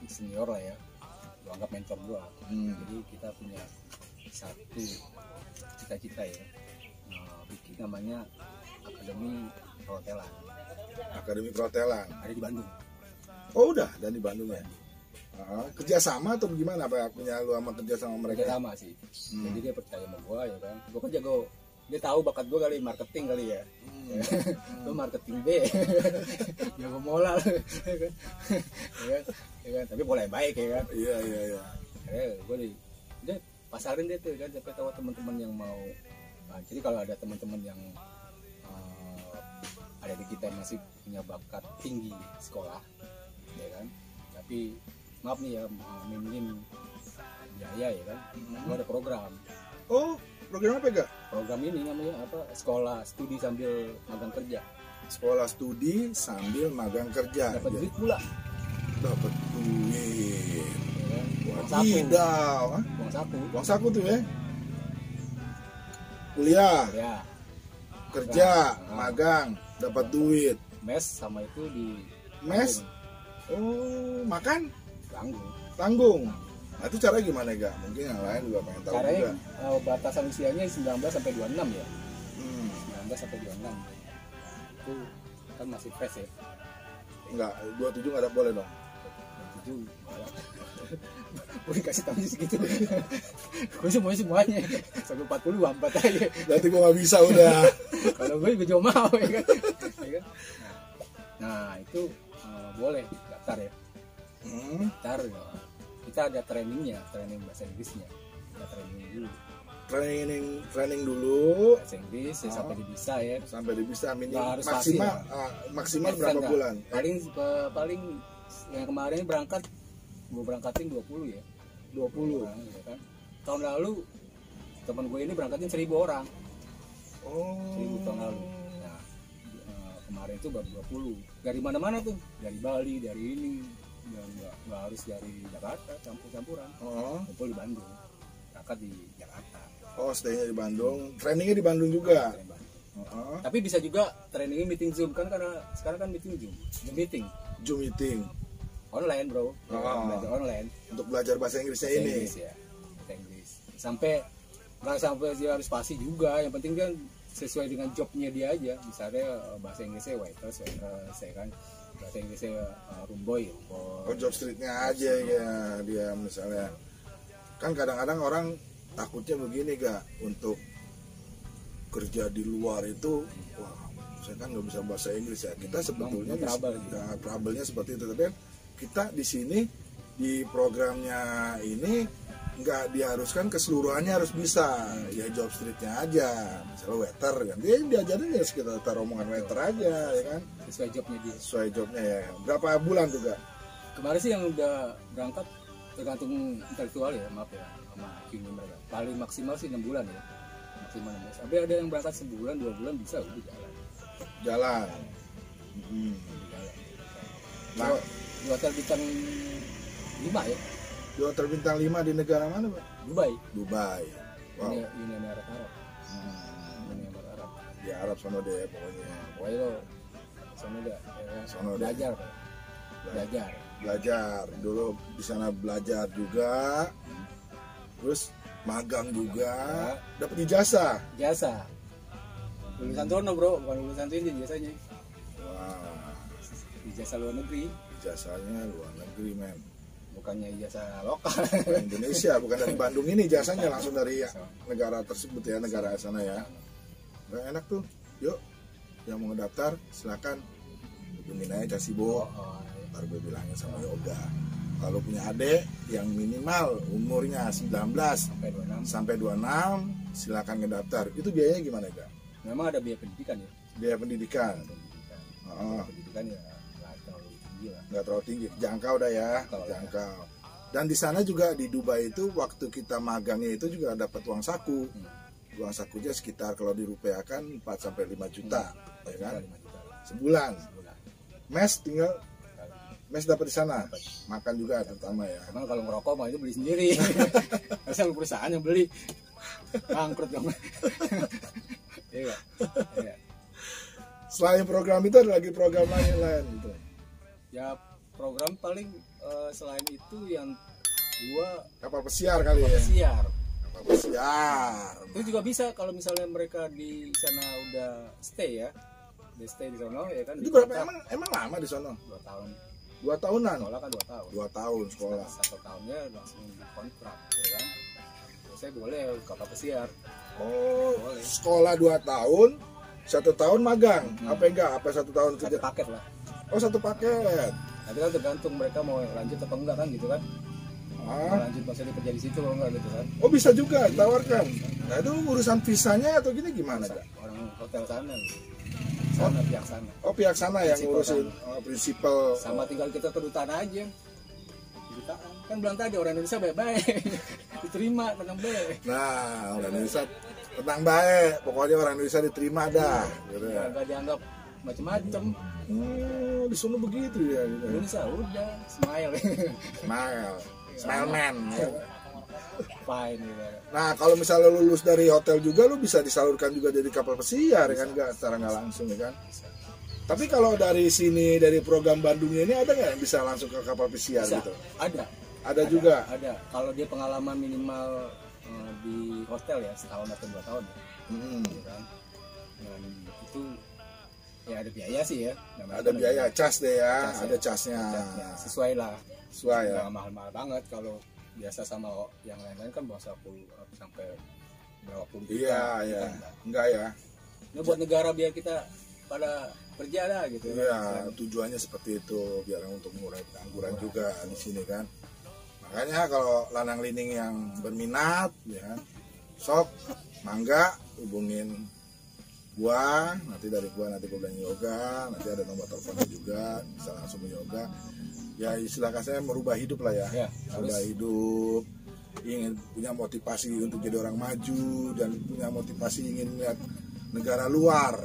senior lah ya, gue anggap mentor gue. Jadi kita punya satu cita-cita ya, bikin namanya Akademi Perhotelan. Akademi Perhotelan ada di Bandung. Oh udah, dan di Bandung ya. Kerja sama atau gimana, apa punya lu sama kerja sama mereka? Kerja sama sih. Jadi dia percaya sama gue ya kan, gue kan jago, dia tahu bakat gue kali, marketing kali ya. Gue marketing B. Ya gue mola ya kan, tapi boleh baik ya kan. Iya. Gue dia pasarin dia tuh kan, sampai tahu teman-teman yang mau. Nah, jadi kalau ada teman-teman yang ada di kita yang masih punya bakat tinggi sekolah, ya kan, tapi maaf nih ya, minim biaya ya kan, gue ada program. Oh, program apa gak? Program ini namanya apa? Sekolah studi sambil magang kerja. Sekolah studi sambil magang kerja. Dapat duit pula. Dapat duit. Ya, Wadidaw. Uang saku tuh ya. Kuliah. Ya. Kerja, magang, dapat duit. Mes sama itu di mes. Oh, makan? Tanggung. Nah, itu cara gimana gak? Mungkin yang lain juga pengen tahu. Caranya juga. Batasan usianya 19 sampai 26 ya. 19 sampai 26. Itu kan masih fresh ya. Enggak, 27 nggak ada boleh dong. 27 malah. Boleh kasih tahu segitu. Gue semuanya sampai 40 ampat aja. Berarti gue nggak bisa udah. Kalau gue juga mau ya kan. Nah itu boleh daftar ya. Daftar ya. Kita ada training bahasa Inggrisnya. Kita training dulu bahasa Inggris ya, sampai bisa ya. Sampai bisa minimal maksimal Event berapa bulan? Paling yang kemarin gue berangkatin 20 ya. 20 orang, ya kan. Tahun lalu teman gue ini berangkatin 1.000 orang. 1.000 tahun lalu. Nah, kemarin itu baru 20. Dari mana-mana tuh, dari Bali, dari ini, nggak harus dari Jakarta, campur-campuran. Kumpul di Bandung, berangkat di Jakarta. Oh, stay-nya di Bandung, trainingnya di Bandung juga. Tapi bisa juga trainingnya meeting Zoom kan, karena sekarang kan meeting Zoom meeting online bro. Belajar online untuk belajar bahasa Inggrisnya bahasa ini. Inggris ya, bahasa Inggris. Nggak sampai dia harus pasti juga. Yang penting kan sesuai dengan jobnya dia aja. Misalnya bahasa Inggrisnya waitress ya kan. Bahasa Inggrisnya roomboy. Oh, job streetnya aja ya dia misalnya. Kan kadang-kadang orang takutnya begini gak, untuk kerja di luar itu, wah saya kan nggak bisa bahasa Inggris ya. Kita sebetulnya trouble-nya seperti itu, tapi kita di sini di programnya ini nggak diharuskan keseluruhannya harus bisa, ya job streetnya aja. Misalnya waiter kan dia diajarin ya sekitar omongan waiter aja ya kan, sesuai jobnya ya. Berapa bulan tuh gak? Kemarin sih yang udah berangkat tergantung intelektual ya, maaf ya, sama IQ mereka. Paling maksimal sih 6 bulan ya, maksimal 6 bulan. Tapi ada yang berangkat sebulan 2 bulan bisa udah jalan. Nah, di hotel bintang 5 ya. Di hotel bintang 5 di negara mana, Pak? Dubai. Wow. Uni Emirat Arab. Uni Emirat Arab. Di Arab sono deh pokoknya. Pokoknya lo sono deh. Sono belajar, Pak. Belajar. Dulu di sana belajar juga. Terus magang juga. Dapat ijazah. Lulusan sono, Bro, bukan lulusan sini biasanya. Wah. Ijazah luar negeri. Ijazahnya luar negeri, men. bukannya ijazah lokal. Indonesia, bukan dari Bandung ini jasanya, langsung dari negara tersebut ya, negara sana ya. Nah, enak tuh, yuk yang mau ngedaftar silakan hubungin aja Casibo, baru gue bilangin sama Yoga. Kalau punya adik yang minimal umurnya 19 sampai 26 silakan ngedaftar. Itu biayanya gimana Kak? Memang ada biaya pendidikan ya. Biaya pendidikan. Pendidikan ya nggak terlalu tinggi lah. Nggak terlalu tinggi, jangkau dah ya, jangkau. Dan di sana juga di Dubai itu waktu kita magangnya itu juga dapat uang saku. Uang sakunya sekitar kalau dirupiahkan 4 sampai 5 juta, ya kan? 5 juta. Sebulan. Mes tinggal mes dapat di sana. Makan juga terutama ya. Karena kalau ngerokok mah itu beli sendiri. Asal perusahaan yang beli. Bangkrut dong. Iya. Iya. Selain program itu ada lagi program lain gitu. Ya program paling selain itu yang gua kapal pesiar kali ya. Pesiar. Kapal pesiar. Itu juga bisa kalau misalnya mereka di sana udah stay ya. Udah stay di sana ya kan. Itu berapa emang lama di sana? 2 tahun. 2 tahunan. Sekolah kan 2 tahun. 2 tahun sekolah. 1 tahunnya langsung kontrak ya kan. Saya boleh kapal pesiar. Oh, boleh. Sekolah 2 tahun, 1 tahun magang. Apa enggak? Apa 1 tahun kerja? 1 paket lah. Oh, 1 paket. Nanti kan tergantung mereka mau lanjut apa enggak kan gitu kan. Mau lanjut maksudnya kerja di situ atau enggak gitu kan. Oh, bisa juga tawarkan. Nah, itu urusan visanya atau gini gimana, Kak? Orang hotel sana. Sana pihak sana. Oh, pihak sana yang ngurusin prinsipal. Sama tinggal kita kedutaan aja. Kedutaan. Kan bilang tadi orang Indonesia baik-baik. Diterima, tenang baik. Nah, orang Indonesia tenang baik. Pokoknya orang Indonesia diterima dah. Gitu ya. Enggak dianggap macam-macam. Di sana begitu ya. Gitu. Indonesia udah smile. Smile man. Ya. Fine gitu. Nah, kalau misalnya lulus dari hotel juga lu bisa disalurkan juga jadi kapal pesiar kan, enggak secara nggak langsung ya kan. Tapi kalau dari sini dari program Bandungnya ini ada nggak yang bisa langsung ke kapal pesiar bisa. gitu? Ada juga. Ada. Kalau dia pengalaman minimal di hotel ya 1 tahun atau 2 tahun ya. Gitu kan. Dan itu ya ada biaya sih ya. Ada biaya cas deh ya, ada casnya. Sesuai lah. Sesuai ya. Nggak mahal-mahal banget kalau biasa sama yang lain-lain kan bisa sampai berapa puluh juta. Iya. Enggak ya. Ini buat negara biar kita pada kerja lah gitu. Iya, tujuannya seperti itu biar untuk mengurangi pengangguran juga di sini kan. Makanya kalau lanang lining yang berminat ya, sok mangga hubungin gua, nanti dari gua nanti gua bilang Yoga, nanti ada nomor teleponnya juga, bisa langsung Yoga. Ya istilahnya saya merubah hidup lah ya, merubah hidup, ingin punya motivasi untuk jadi orang maju dan punya motivasi ingin lihat negara luar.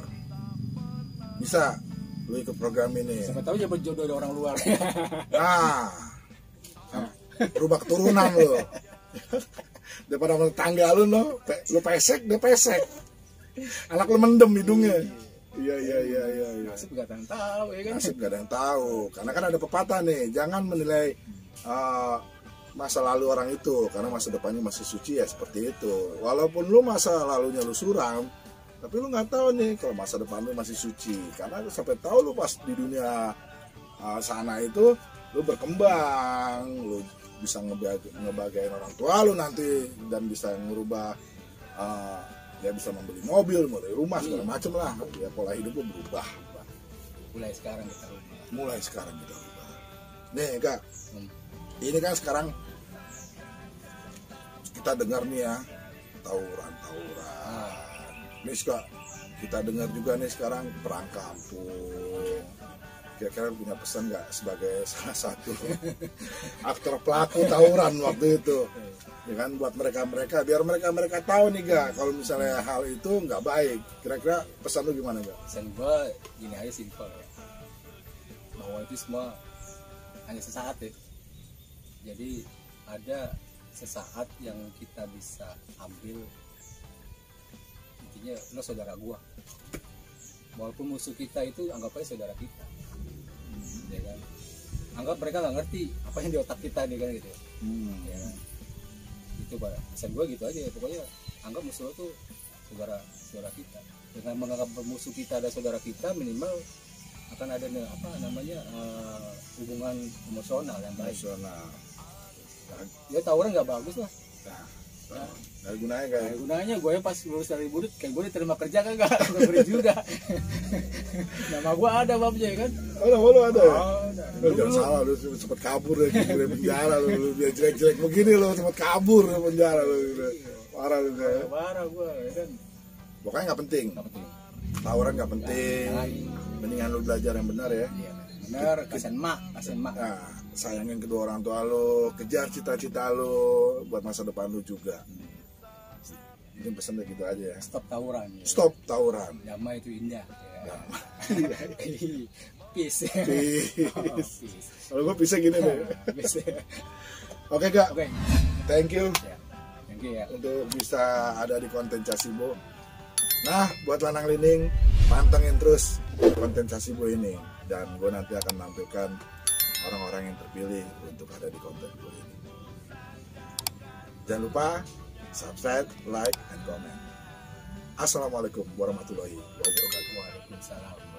Bisa lu ikut program ini. Siapa tahu dia berjodoh dari orang luar. Nah, berubah keturunan lo. Daripada tetangga lu no, lu pesek, dia pesek. Anak lu mendem hidungnya. Iya. Nasib gak ada yang tahu ya kan. Nasib gak ada yang tahu. Karena kan ada pepatah nih, jangan menilai masa lalu orang itu, karena masa depannya masih suci ya seperti itu. Walaupun lu masa lalunya lu suram, tapi lu nggak tahu nih kalau masa depan lu masih suci. Karena sampai tahu lu pas di dunia sana itu lu berkembang, lu bisa ngebagain orang tua lu nanti dan bisa ngerubah ya bisa membeli mobil, membeli rumah segala macem lah. Ya pola hidup lu berubah. Mulai sekarang kita rubah. Nih Kak, ini kan sekarang kita dengar nih ya tawuran. Nih Kak, kita dengar juga nih sekarang perang kampung. Kira-kira punya pesan nggak sebagai salah satu aktor pelaku tawuran waktu itu, ya kan, buat mereka biar mereka tahu nih Kak, kalau misalnya hal itu nggak baik. Kira-kira pesan lu gimana Kak? Pesan gue gini aja, simpel ya, bahwa itu semua hanya sesaat ya. Jadi ada sesaat yang kita bisa ambil, intinya lo saudara gua, walaupun musuh kita itu anggap aja saudara kita, ya kan. Anggap mereka nggak ngerti apa yang di otak kita nih kan gitu, ya kan? Itu Pak, pesan gua gitu aja, pokoknya anggap musuh lo tuh saudara kita. Dengan menganggap musuh kita ada saudara kita, minimal akan ada hubungan emosional yang baik. Ya tawuran nggak bagus lah. Nah, ada gunanya kayak. Ada gunanya gue pas lulus dari Budut kayak gue diterima kerja kan nggak beri juga. Nama gue ada babnya kan. Oh, nama lu ada ya? Lu Jangan salah, lu sempat kabur dari penjara lu biar jelek-jelek begini lu sempat kabur dari penjara lu. Parah lu kayak. Parah gue kan. Pokoknya nggak penting. Tawuran nggak penting. Mendingan lu belajar yang benar ya. Iya, benar. Kasian mak. Nah, sayangin kedua orang tua lu, kejar cita-cita lu buat masa depan lu juga. Mungkin pesan gitu aja ya. Stop tawuran. Ya. Stop tawuran. Damai itu indah. Ya. Peace. Peace. Kalau gue bisa gini deh. Oke Kak. Oke. Thank you. Ya. Thank you ya. Untuk bisa ada di konten Casibo. Nah, buat lanang lining, pantengin terus konten Casibo ini. Dan gue nanti akan menampilkan orang-orang yang terpilih untuk ada di konten gue ini. Jangan lupa subscribe, like, and comment. Assalamualaikum warahmatullahi wabarakatuh. Waalaikumsalam.